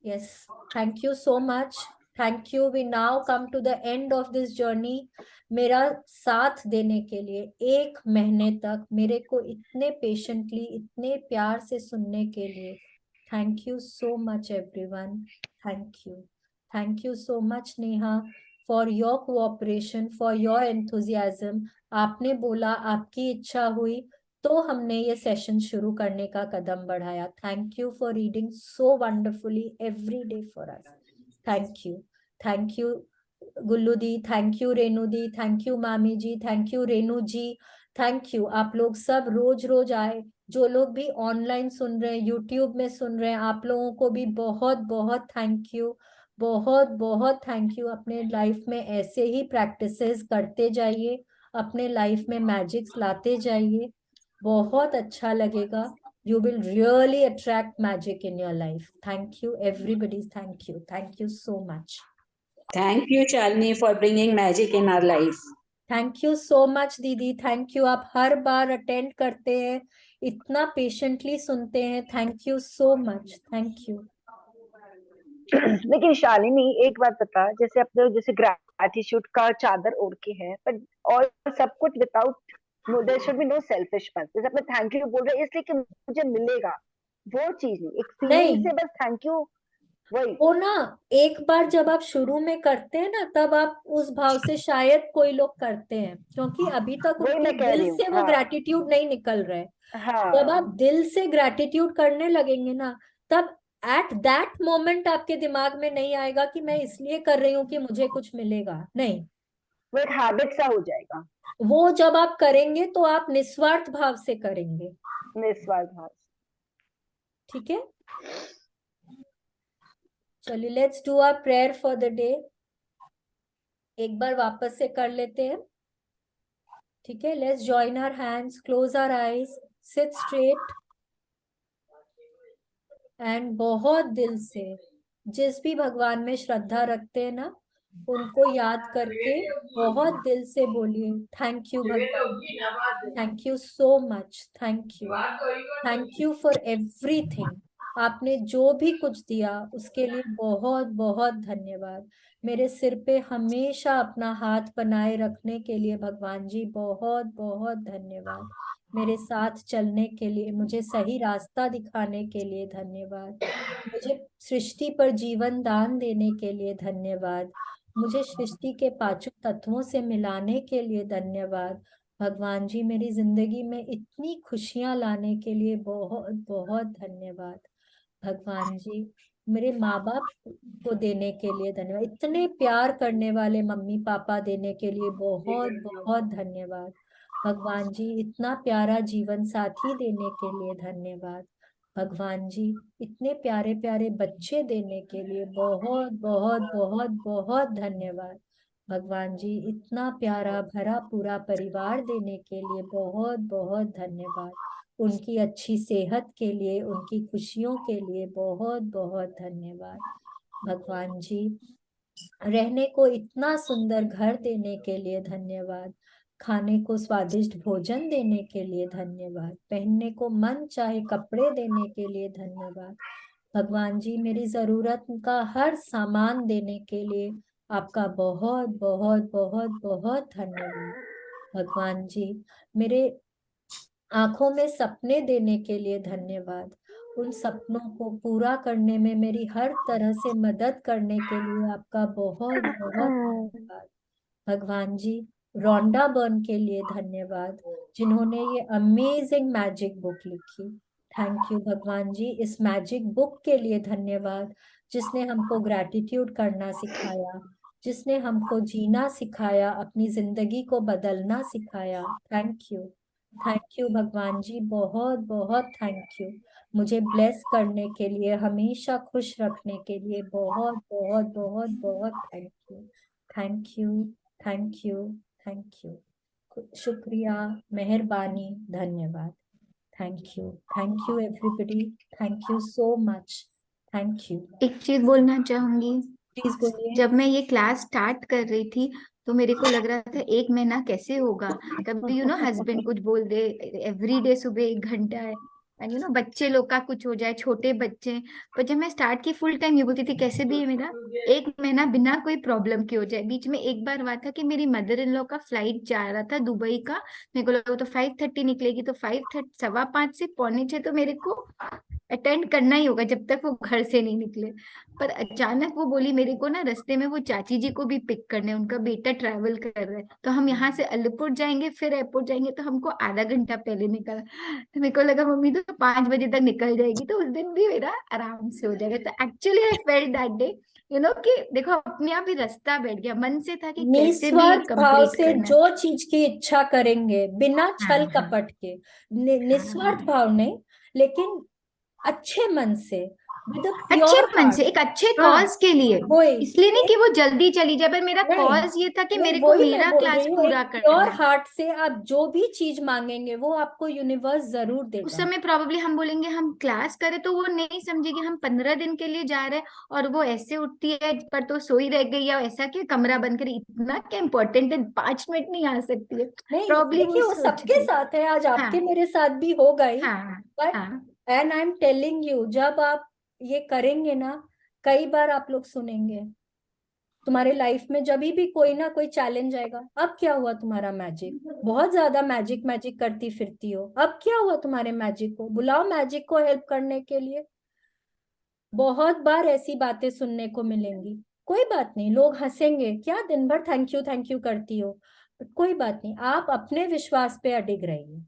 yes, thank you so much, thank you. We now come to the end of this journey. मेरा साथ देने के लिए 1 महीने तक मेरे को इतने पेशेंटली, इतने प्यार से सुनने के लिए, thank you so much everyone. Thank you so much Neha for your cooperation, for your enthusiasm. आपने बोला, आपकी इच्छा हुई, तो हमने ये सेशन शुरू करने का कदम बढ़ाया. Thank you for reading so wonderfully every day for us. Thank you Gullu दी, थैंक यू रेनू दी, थैंक यू मामी जी, thank you Renu ji, thank you. आप लोग सब रोज रोज आए, जो लोग भी ऑनलाइन सुन रहे हैं, यूट्यूब में सुन रहे हैं, आप लोगों को भी बहुत बहुत थैंक यू, बहुत बहुत थैंक यू. अपने लाइफ में ऐसे ही प्रैक्टिसेस करते जाइए, अपने लाइफ में मैजिक्स लाते जाइए, बहुत अच्छा लगेगा. You will really attract magic in your life. Thank you, everybody. Thank you so much. Thank you, Shalini, for bringing magic in our life. Thank you so much दीदी, thank you. आप हर बार attend करते हैं, इतना patiently सुनते हैं, thank you so much, thank you. लेकिन शालिनी एक बात बता, जैसे अपने जैसे ग्रैटिट्यूड का चादर ओढ़ के है, पर और सब कुछ without, there should be no selfishness. जैसे अपने थैंक यू बोल रहे हैं इसलिए कि मुझे मिलेगा, वो चीज नहीं, एक फीलिंग नहीं, से बस थैंक यू, वही। वो ना एक बार जब आप शुरू में करते हैं ना, तब आप उस भाव से शायद कोई लोग करते हैं, क्योंकि अभी तक वही उनके मैं कह दिल रही हूँ। से वो हाँ ग्रैटिट्यूड नहीं निकल रहा है। जब हाँ, आप दिल से ग्रैटिट्यूड करने लगेंगे ना, तब एट दैट मोमेंट आपके दिमाग में नहीं आएगा कि मैं इसलिए कर रही हूँ कि मुझे कुछ मिलेगा, नहीं। वो एक हैबिट सा हो जाएगा, वो जब आप करेंगे तो आप निस्वार्थ भाव से करेंगे, निस्वार्थ भाव से। ठीक है। चलिए, let's do our prayer for the day. एक बार वापस से कर लेते हैं, ठीक है। Let's join our hands, close our eyes, sit straight and बहुत दिल से जिस भी भगवान में श्रद्धा रखते हैं ना, उनको याद करके बहुत दिल से बोलिए, थैंक यू भगवान, thank you so much, thank you for everything. आपने जो भी कुछ दिया उसके लिए बहुत बहुत धन्यवाद। मेरे सिर पे हमेशा अपना हाथ बनाए रखने के लिए भगवान जी बहुत बहुत धन्यवाद। मेरे साथ चलने के लिए, मुझे सही रास्ता दिखाने के लिए धन्यवाद। मुझे सृष्टि पर जीवन दान देने के लिए धन्यवाद। मुझे सृष्टि के पांचों तत्वों से मिलाने के लिए धन्यवाद। भगवान जी, मेरी जिंदगी में इतनी खुशियां लाने के लिए बहुत बहुत धन्यवाद। भगवान जी, मेरे माँ बाप को देने के लिए धन्यवाद। इतने प्यार करने वाले मम्मी पापा देने के लिए बहुत बहुत धन्यवाद। भगवान जी, इतना प्यारा जीवन साथी देने के लिए धन्यवाद। भगवान जी, इतने प्यारे प्यारे बच्चे देने के लिए बहुत बहुत बहुत बहुत धन्यवाद। भगवान जी, इतना प्यारा भरा पूरा परिवार देने के लिए बहुत बहुत धन्यवाद। उनकी अच्छी सेहत के लिए, उनकी खुशियों के लिए बहुत बहुत धन्यवाद। भगवान जी, रहने को इतना सुंदर घर देने के लिए धन्यवाद। खाने को स्वादिष्ट भोजन देने के लिए धन्यवाद। पहनने को मन चाहे कपड़े देने के लिए धन्यवाद। भगवान जी, मेरी जरूरत का हर सामान देने के लिए आपका बहुत बहुत बहुत बहुत धन्यवाद। भगवान जी, मेरे आंखों में सपने देने के लिए धन्यवाद। उन सपनों को पूरा करने में मेरी हर तरह से मदद करने के लिए आपका बहुत बहुत धन्यवाद। भगवान जी, रोंडा बर्न के लिए धन्यवाद, जिन्होंने ये अमेजिंग मैजिक बुक लिखी। थैंक यू भगवान जी। इस मैजिक बुक के लिए धन्यवाद, जिसने हमको ग्रैटिट्यूड करना सिखाया, जिसने हमको जीना सिखाया, अपनी जिंदगी को बदलना सिखाया। थैंक यू भगवान जी, बहुत बहुत थैंक यू। मुझे ब्लेस करने के लिए, हमेशा खुश रखने के लिए बहुत बहुत बहुत बहुत thank you. Thank you, thank you, thank you. शुक्रिया, मेहरबानी, धन्यवाद। Thank you everybody, thank you so much, thank you. एक चीज बोलना चाहूंगी। प्लीज बोलिए। जब मैं ये क्लास स्टार्ट कर रही थी तो मेरे को लग रहा था 1 महीना कैसे होगा। कभी हस्बैंड कुछ बोल दे, एवरी डे सुबह 1 घंटा है, एंड बच्चे लोग का कुछ हो जाए, छोटे बच्चे। पर जब मैं स्टार्ट की फुल टाइम ये बोलती थी कैसे भी ये मेरा 1 महीना बिना कोई प्रॉब्लम के हो जाए। बीच में एक बार हुआ था कि मेरी मदर इन लॉ का फ्लाइट जा रहा था दुबई का। मेरे को लगा तो 5:30 निकलेगी, तो 5:30, 5:15 से 5:45 तो मेरे को अटेंड करना ही होगा जब तक वो घर से नहीं निकले। पर अचानक वो बोली मेरे को ना, रास्ते में वो चाची जी को भी पिक करने, उनका बेटा ट्रैवल कर रहा है, तो हम यहाँ से अलीपुर जाएंगे फिर एयरपोर्ट जाएंगे, तो हमको आधा घंटा पहले निकला। तो मेरे को लगा मम्मी तो 5 बजे तक निकल जाएगी, तो उस दिन भी मेरा आराम से हो जाएगा। तो actually I felt that day कि देखो अपने आप ही रास्ता बैठ गया, मन से था कि कैसे भी निस्वार्थ भाव कंप्लीट से करना है। जो चीज की इच्छा करेंगे, बिना हाँ छल हाँ कपट के, हाँ निस्वार्थ हाँ भाव नहीं, लेकिन अच्छे मन से, विद अ अच्छे प्योर मन हार्ट। से, एक अच्छे हाँ कॉज के लिए, वही, इसलिए नहीं कि वो जल्दी चली जाए, पर मेरा नहीं कॉज ये था कि नहीं मेरे को वही मैं मेरा बोल क्लास रही हूँ, पूरा एक करना प्योर है। हार्ट से आप जो भी चीज मांगेंगे वो आपको यूनिवर्स जरूर उस देगा। समय प्रोबेबली हम बोलेंगे हम क्लास करें, तो वो नहीं समझेगी हम 15 दिन के लिए जा रहे हैं, और वो ऐसे उठती है पर तो सोई रह गई, या ऐसा क्या कमरा बंद करे, इतना क्या इम्पोर्टेंट है, 5 मिनट नहीं आ सकती है, नहीं प्रॉब्ली वो देखिए, वो सोच सबके रही। साथ है, आज हाँ आपके मेरे साथ भी होगा ही। हाँ बट हाँ। And I am telling you, जब आप ये करेंगे ना, कई बार आप लोग सुनेंगे तुम्हारे लाइफ में जब भी कोई ना कोई चैलेंज आएगा, अब क्या हुआ तुम्हारा मैजिक, बहुत ज्यादा मैजिक मैजिक करती फिरती हो, अब क्या हुआ तुम्हारे मैजिक को, बुलाओ मैजिक को हेल्प करने के लिए। बहुत बार ऐसी बातें सुनने को मिलेंगी। कोई बात नहीं, लोग हंसेंगे, क्या दिन भर थैंक यू करती हो, बट कोई बात नहीं, आप अपने विश्वास पे अडिग रहिए।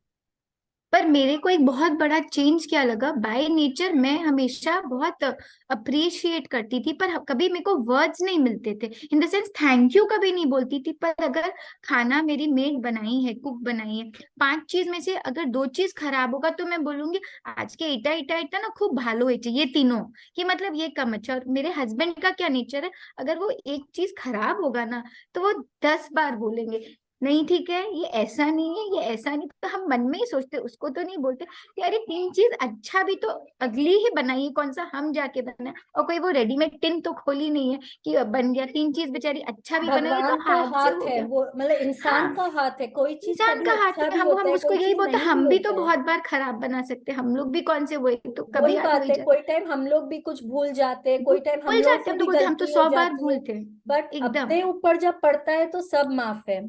पर मेरे को एक बहुत बड़ा चेंज क्या लगा, बाय नेचर मैं हमेशा बहुत अप्रिशिएट करती थी, पर कभी मेरे को वर्ड्स नहीं मिलते थे, in the sense thank you कभी नहीं बोलती थी, पर अगर खाना मेरी मेड बनाई है, कुक बनाई है, 5 चीज में से अगर 2 चीज खराब होगा तो मैं बोलूंगी आज के इटा इटा इटा ना खूब भालो है, ये तीनों, कि मतलब ये कम अच्छा। और मेरे हस्बैंड का क्या नेचर है, अगर वो एक चीज खराब होगा ना तो वो 10 बार बोलेंगे नहीं ठीक है, ये ऐसा नहीं है, ये ऐसा नहीं, तो हम मन में ही सोचते, उसको तो नहीं बोलते कि अरे 3 चीज अच्छा भी तो अगली ही बनाई है, कौन सा हम जाके बनाए, और कोई वो रेडीमेड टिन तो खोली नहीं है कि बन गया, 3 चीज बेचारी अच्छा भी बनाई तो भगवान का हाथ से हाथ हो है गया। वो, मतलब इंसान हाँ, का हाथ है, कोई चीज इंसान कभी का हाथ अच्छा है, भी हम होता है, उसको कोई यही चीज बोलते, नहीं भी हम भी तो होता है। बहुत बार खराब बना सकते हैं, हम लोग भी कौन से वही तो वही कभी हो बात ही है, जाए, कोई टाइम हम लोग भी कुछ भूल जाते हैं, कोई टाइम हम भूल लोग जाते से हैं, हम भी तो बोलते हम तो गलती हो 100 बार जाती है। भूलते हैं। बट एकदम। अपने ऊपर जब पड़ता है तो सब माफ है।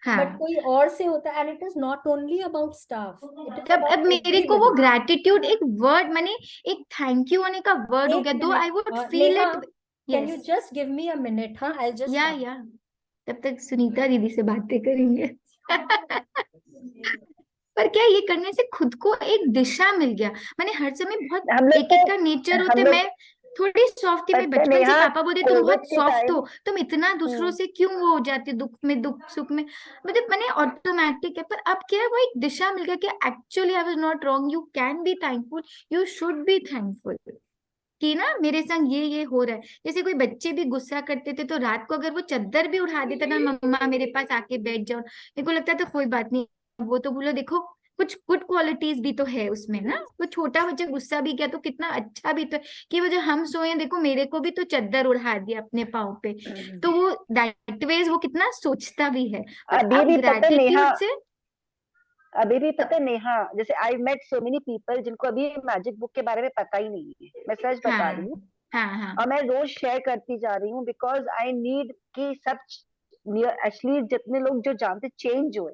बट हाँ, कोई और से होता है, and it is not only about staff, it is तब अब अबाउट मेरे को वो एवरीबडी। ग्रैटिट्यूड एक वर्ड माने, एक थैंक यू होने का वर्ड हो एक गया, दो minute, I would feel Neha, it. Can you yes. Just give me a minute? हाँ, आई जस्ट या तब तक सुनीता दीदी से बातें करेंगे। पर क्या ये करने से खुद को एक दिशा मिल गया, मैंने हर समय बहुत, हम लोग एक एक का नेचर को, होते, हम लोग मैं थोड़ी सॉफ्ट थी, मैं पता बचपन से नेहा, पापा बोलते तुम कोविड बहुत के सॉफ्ट टाइम, हो, तुम इतना दूसरों से क्यों वो हो जाती, दुख में दुख सुख में, मतलब मैंने ऑटोमेटिक है, पर अब क्या है, वो एक दिशा मिल गया कि actually I was not wrong, you can be thankful, you should be thankful, कि ना मेरे संग ये हो रहा है। जैसे कोई बच्चे भी गुस्सा करते थे तो रात को अगर वो चादर भी उठा देता ना, मम्मा मेरे पास आके बैठ जाओ, मेरे को लगता था कोई बात नहीं, वो तो बोलो देखो कुछ गुड क्वालिटीज भी तो है उसमें ना, वो छोटा बच्चा गुस्सा भी किया तो कितना अच्छा भी तो है, कि वो जब हम सोए देखो मेरे को भी तो चादर उड़ा दिया अपने पाँव पे, तो वो दैट वेज वो कितना सोचता भी है। पर अभी अब भी पता नेहा, ग्रैटिट्यूड से अभी भी पता नेहा, जैसे I met so many people जिनको अभी मैजिक बुक के बारे में पता ही नहीं है, मैं सच बता हाँ रही हूँ। हाँ हाँ और मैं रोज शेयर करती जा रही हूँ, बिकॉज आई नीड कि सब एक्चुअली जितने लोग जो जानते चेंज हुए,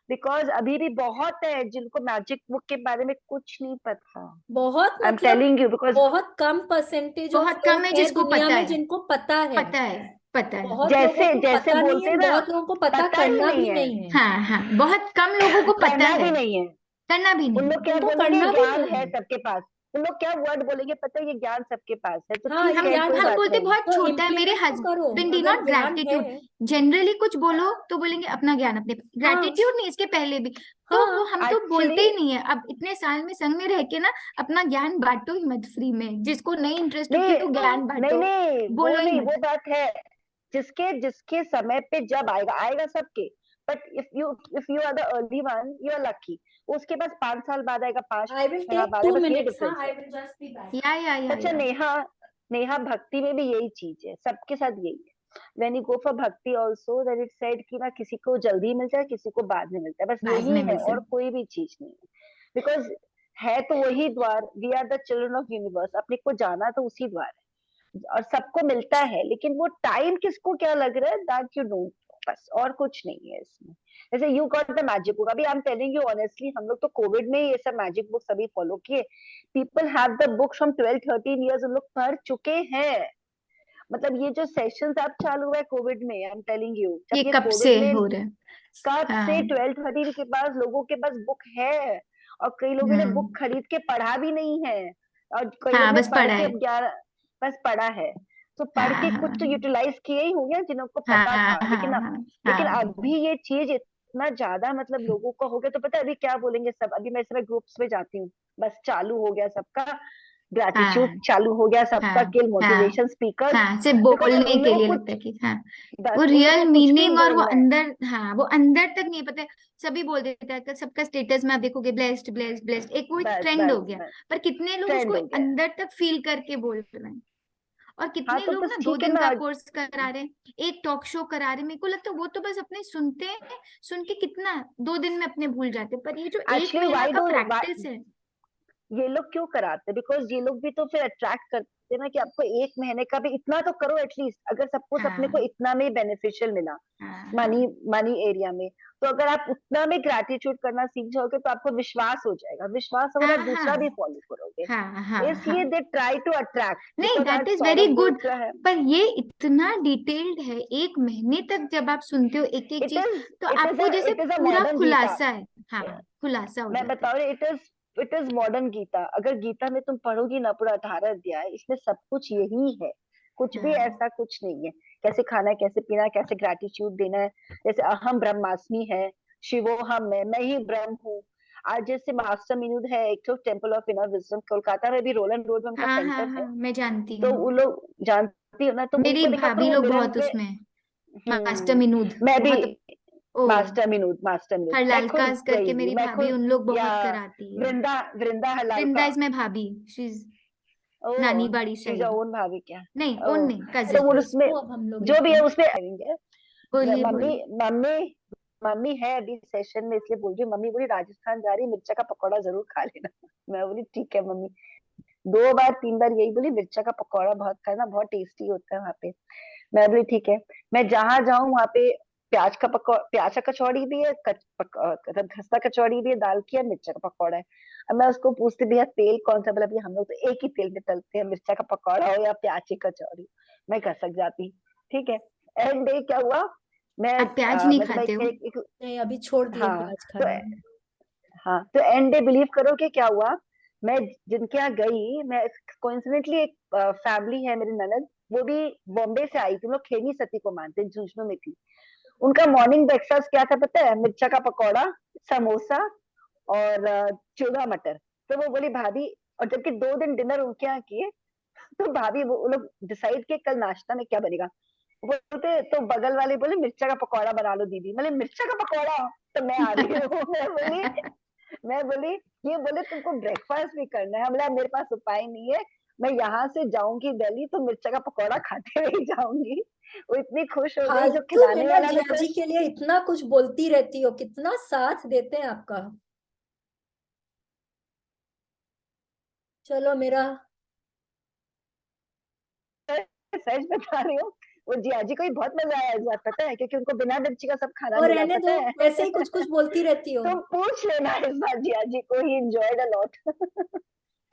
बिकॉज अभी भी बहुत है जिनको मैजिक बुक के बारे में कुछ नहीं पता। बहुत, आई एम मतलब टेलिंग यू, बिकॉज बहुत कम परसेंटेज ऑफ बहुत कम लोग है हैं जिसको दुनिया पता में है, जिनको पता है। पता है, पता है। बहुत लोगों जैसे को जैसे पता नहीं है, बोलते ना, बहुत लोगों को पता पता ही करना नहीं भी है, नहीं है। हाँ हाँ, बहुत कम लोगों को पता करना है, भी नहीं है। करना भी उन नहीं। लोग क्या उनको बोलेंगे, करना भी ज्ञान नहीं है है। सबके पास। उन लोग क्या वर्ड बोलेंगे, पता है ये ज्ञान सबके पास है, तो हाँ, ये ठीक है हम ज्ञान कोई हम बात बोलते नहीं। बहुत तो छोटा है, मेरे इम्प्लीमेंट तो करो, हस्बैंड डी अगर नॉट ज्ञान है। ग्रैटिट्यूड, जनरली कुछ बोलो तो बोलेंगे अपना ज्ञान अपने, हाँ ग्रैटिट्यूड नहीं इसके पहले भी, तो वो हाँ हम तो बोलते एक्चुअली ही नहीं है, अब इतने साल में संग में रह के ना, अपना ज्ञान बांटो ही मत फ्री में, जिसको नहीं इंटरेस्ट हो नहीं, क्यों हाँ ज्ञान नहीं बांटो, नहीं, वो बोलो ही नहीं, वो मत। बात है, जिसके जिसके समय पे जब आएगा आएगा सबके। But if you are the early one, you are lucky. उसके पास 5 साल बाद आएगा, पांच आई विल साल टेक बाद टू आएगा, बस ये मिनट्स हाँ, डिफरेंस आई है। Will just be back. या अच्छा नेहा, नेहा भक्ति में भी यही चीज है, सबके साथ यही है। व्हेन यू गो फॉर भक्ति ऑल्सो, दैट इट सेड कि ना किसी को जल्दी मिलता है, किसी को बाद में मिलता है, बस बाद यही में है मिलते और कोई भी चीज नहीं है। बिकॉज है तो वही द्वार, we are the children of universe, अपने को जाना तो उसी द्वार है और सबको मिलता है, लेकिन वो टाइम किसको क्या लग रहा है, दैट यू डोंट, बस और कुछ नहीं है इसमें। जैसे you got the magic book, अभी I am telling you honestly, हम लोग तो कोविड में ये सब मैजिक बुक सभी फॉलो किए। People have the book from 12-13 years, उन लोग पढ़ चुके हैं। मतलब ये जो सेशंस अब चालू हुआ है कोविड में, आई एम टेलिंग यू, ये जब ये कब से कोविड में हो रहा है। कब से हाँ 12-13 के पास लोगों के पास बुक है, और कई लोगों ने बुक खरीद के पढ़ा भी नहीं है, और कई लोग हाँ, ने बस पढ़ पढ़ा के है। अब 11 बस पढ़ा है। तो पढ़ हाँ के कुछ तो हाँ यूटिलाइज किए ही होंगे जिनको हाँ पता हाँ था, लेकिन हाँ हाँ लेकिन हाँ अभी ये चीज इतना ज्यादा मतलब लोगों को हो गया, तो पता है अभी क्या बोलेंगे सब, अभी मैं इस समय ग्रुप्स में जाती हूँ, बस चालू हो गया सबका, ग्रेटिट्यूड हाँ चालू हो गया सबका हाँ के हाँ मोटिवेशन स्पीकर, हाँ, सिर्फ बिकॉज बोलने उन के लोगों लिए को लगता है कि हाँ, बस वो उन लोगों रियल को कुछ भी मीनिंग और वो बोलना है। अंदर, हाँ वो अंदर तक नहीं पता है। सभी बोल देते हैं कि सबका स्टेटस में आप देखोगे ब्लेस्ड ब्लेस्ड ब्लेस्ड, एक वो बस ट्रेंड हो बस गया। बस पर कितने लोग उसको ट्रेंड हो गया है। अंदर तक फील करके बोल रहे हैं, और हाँ कितने तो लोग बस ना 2 ठीक है दिन ना। का कोर्स करा रहे हैं, एक टॉक शो करा रहे हैं। मेरे को लगता है वो तो बस अपने सुनते हैं, सुन के कितना 2 दिन में अपने भूल जाते हैं। पर ये जो 1 एक्चुअली महीना वाई का डू प्रैक्टिस है, ये लोग क्यों कराते हैं? बिकॉज ये लोग भी तो फिर अट्रैक्ट करते हैं ना कि आपको 1 महीने का भी इतना तो करो एटलीस्ट। अगर सपोज अपने को हाँ इतना में बेनिफिशियल मिला हाँ मनी हाँ मनी एरिया में, तो अगर आप उतना में ग्रेटिट्यूड करना सीख जाओगे तो आपको विश्वास हो जाएगा। विश्वास होगा, हाँ आप दूसरा भी हाँ फॉलो करोगे। हाँ हाँ इसलिए हाँ। दे ट्राई टू अट्रैक्ट, नहीं, बिकॉज दैट आज इज वेरी सौरभ गुड। गोत्रा है। पर ये इतना डिटेल्ड है, 1 महीने तक जब आप सुनते हो एक एक इट चीज, इज तो इट इज आपको जैसे इट इज अ पूरा मॉडर्न गीता। खुलासा है। हाँ, खुलासा हो मैं जाता है। बता रही, इट इज मॉडर्न गीता। अगर गीता में तुम पढ़ोगी ना पूरा 18 अध्याय, इसमें सब कुछ यही है, कुछ भी हाँ ऐसा कुछ नहीं है। कैसे खाना है, कैसे पीना है, कैसे ग्रेटिट्यूड देना है। जैसे अहम ब्रह्मास्मि है, शिवोहम है, मैं ही ब्रह्म हूँ। आज जैसे मास्टर मीनूद है एक तो temple of inner wisdom, Kolkata में भी रोलन रोड में उनका हाँ हाँ सेंटर हाँ, है। मैं जानती तो हूँ। वो लोग जानती हो ना, तो मेरी उनको देखा करो भाभी वो लोग मिरर बहुत में। उसमें है। मास्टर हम्म। विनोद मैं भी बहुत। ओ, मास्टर मीनूद मैं खुद हरलालकास गई करके हुई, मेरी मैं भाभी खुद। उन लोग या बहुत कराती है। वृंदा वृंदा वृंदा हलालका। इज माई भाभी, शी इज ओ, नानी बाड़ी शीज साइड। ओन भाभी क्या? नहीं, ओ, ओन नहीं, तो वो कजिन। उसमें इसको अब हम लोग जो एक भी है दिन उसमें आएंगे। बोलिए मम्मी बोलिए। मम्मी मम्मी है अभी सेशन में, इसलिए बोल रही हूँ। मम्मी बोली राजस्थान जा रही, मिर्चा का पकौड़ा जरूर खा लेना। मैं बोली ठीक है मम्मी। 2 बार 3 बार यही बोली, मिर्चा का पकौड़ा बहुत खाना, बहुत टेस्टी होता है वहाँ पे। मैं बोली ठीक है। मैं जहां जाऊं वहां पे प्याज का कचौड़ी भी है, मतलब खस्ता कचौड़ी भी है, दाल की है, मिर्चा का पकौड़ा है। अब मैं उसको पूछती भैया तेल कौन सा, मतलब ये हम लोग तो एक ही तेल में तलते हैं, मिर्चा का पकौड़ा हो या प्याज की कचौड़ी। मैं खसक जाती। ठीक है। एंड डे क्या हुआ, मैं आप प्याज नहीं मतलब खाते हो? नहीं, अभी छोड़ दिए हाँ प्याज तो खाना। हाँ तो एंड डे बिलीव करो कि क्या हुआ। मैं जिनके यहाँ गई, मैं कोइंसिडेंटली एक फैमिली है मेरी ननद, वो भी बॉम्बे से आई थी। वो लोग खेनी सती को मानते हैं, झुंझुनू में थी। उनका मॉर्निंग ब्रेकफास्ट क्या था पता है? मिर्चा का पकौड़ा, समोसा और चूड़ा मटर। तो वो बोली भाभी, और जबकि 2 दिन डिनर उनके यहाँ किए, तो भाभी वो लोग डिसाइड किए कल नाश्ता में क्या बनेगा। बोलते तो बगल वाले बोले मिर्चा का पकौड़ा बना लो दीदी। मतलब मिर्चा का पकौड़ा, तो मैं आ रही हूँ। मैं बोली ये बोले तुमको ब्रेकफास्ट भी करना है। बोला मेरे पास उपाय नहीं है, मैं यहाँ से जाऊंगी दिल्ली तो मिर्चा का पकौड़ा खाते हुए ही जाऊंगी। वो इतनी खुश हो गई, जो फालतू में खिलाने ना वाला भी जिया जी खुश। के लिए इतना कुछ बोलती रहती हो, कितना साथ देते हैं आपका। चलो मेरा। सच बता रही हूँ, वो जिया जी को भी बहुत मजा आया इस बार, पता है, क्योंकि उनको बिना मिर्ची का सब खाना और मिला, रहने पता दो, है। वैसे ही कुछ कुछ बोलती रहती हो। तुम पूछ लेना इस बार जिया जी को, ही एंजॉयड अ लॉट।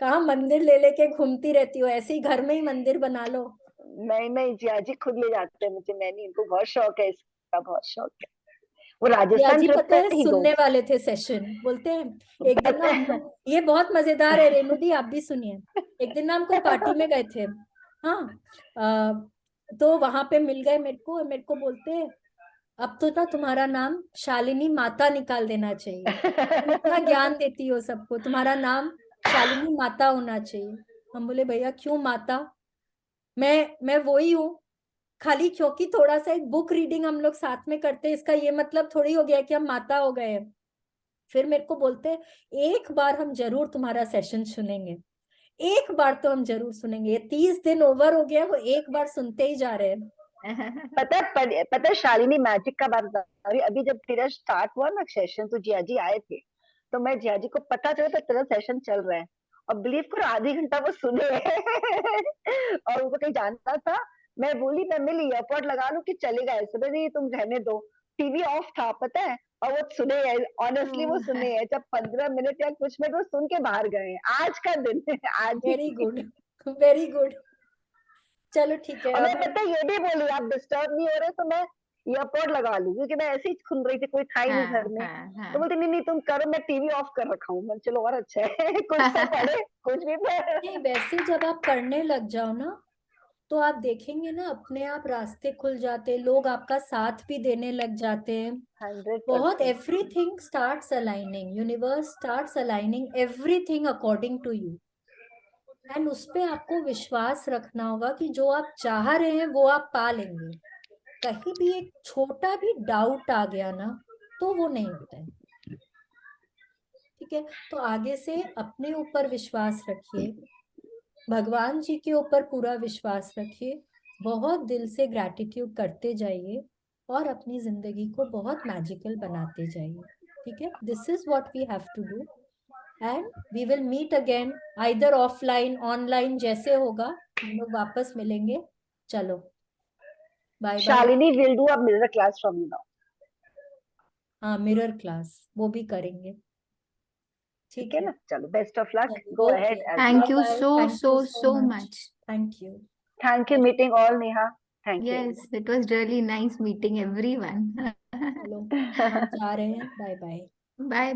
कहाँ मंदिर ले लेके घूमती रहती हो, ऐसे ही घर में ही मंदिर बना लो। नहीं नहीं, जिया जी खुद ले जाते हैं मुझे, मैं नहीं, इनको बहुत शौक है इसका, बहुत शौक है। वो जिया राजस्थान जी ट्रिप पता पे है ही सुनने गोज। वाले थे सेशन, बोलते हैं एक दिन ना पता हम है। लोग, ये बहुत मजेदार है रेणु दी, आप भी सुनिए। एक दिन ना हम कोई पार्टी में गए थे। हाँ। तो वहां पे मिल गए मेरे को बोलते हैं अब तो ना तुम्हारा नाम शालिनी माता निकाल देना चाहिए, तुम इतना ज्ञान देती हो सबको, तुम्हारा नाम शालिनी माता होना चाहिए। हम बोले भैया क्यों माता, मैं वही हूँ। खाली क्योंकि थोड़ा सा एक बुक रीडिंग हम लोग साथ में करते हैं, इसका ये मतलब थोड़ी हो गया कि हम माता हो गए हैं। फिर मेरे को बोलते हैं एक बार हम जरूर तुम्हारा सेशन सुनेंगे, एक बार तो हम जरूर सुनेंगे। ये 30 दिन ओवर हो गया, वो एक बार सुनते ही जा रहे हैं। पता है शालिनी, मैजिक का बात बता रही हूँ। अभी जब तेरा स्टार्ट हुआ ना सेशन, तो जिया जी आए थे, तो मैं जिया जी को पता चला था तेरा सेशन चल रहा है, और बिलीव करो आधी घंटा वो सुने। और उनको कहीं जाना था। मैं बोली मैं मिली एयरपोर्ट लगा लूं कि चलेगा, ऐसे में नहीं तुम रहने दो। टीवी ऑफ था पता है, और वो सुने हैं, ऑनेस्टली वो सुने हैं। जब 15 मिनट या कुछ मिनट वो सुन के बाहर गए हैं। आज का दिन है आज ही। Very good, very good. चलो ठीक है और मैं अब हम। पता है ये भी बोली आप डिस्टर्ब नहीं हो रहे तो मैं ईयरपोर्ट लगा लूं, क्योंकि मैं ऐसे ही सुन रही थी, कोई था ही नहीं घर हाँ में। हाँ तो हाँ। बोलते नहीं नहीं तुम करो, मैं टीवी ऑफ कर रखा हूँ। मैं चलो और अच्छा है। कुछ तो पढ़े, कुछ भी पढ़े। नहीं, वैसे जब आप करने लग जाओ ना, तो आप देखेंगे ना अपने आप रास्ते खुल जाते हैं, लोग आपका साथ भी देने लग जाते हैं। बहुत 100%। Everything starts aligning, universe starts aligning everything according to you. And उस पे आपको विश्वास रखना होगा कि जो आप चाह रहे हैं वो आप पा लेंगे। कहीं भी एक छोटा भी डाउट आ गया ना तो वो नहीं होता है। ठीक है, तो आगे से अपने ऊपर विश्वास रखिए, भगवान जी के ऊपर पूरा विश्वास रखिए, बहुत दिल से ग्रैटिट्यूड करते जाइए और अपनी जिंदगी को बहुत मैजिकल बनाते जाइए। ठीक है, this is what we have to do and we will meet again, either offline online, जैसे होगा हम लोग वापस मिलेंगे। चलो bye bye. Shalini will do a mirror class from you now. हाँ, मिरर क्लास वो भी करेंगे। ठीक ठीक है है, ना, चलो best of luck, go okay, ahead as Thank you you bye, so, thank so, you so so much, much. Thank you. Thank you meeting all Neha, thank you. Yes, it was really nice meeting everyone. चलो हम जा रहे हैं, bye bye. Bye.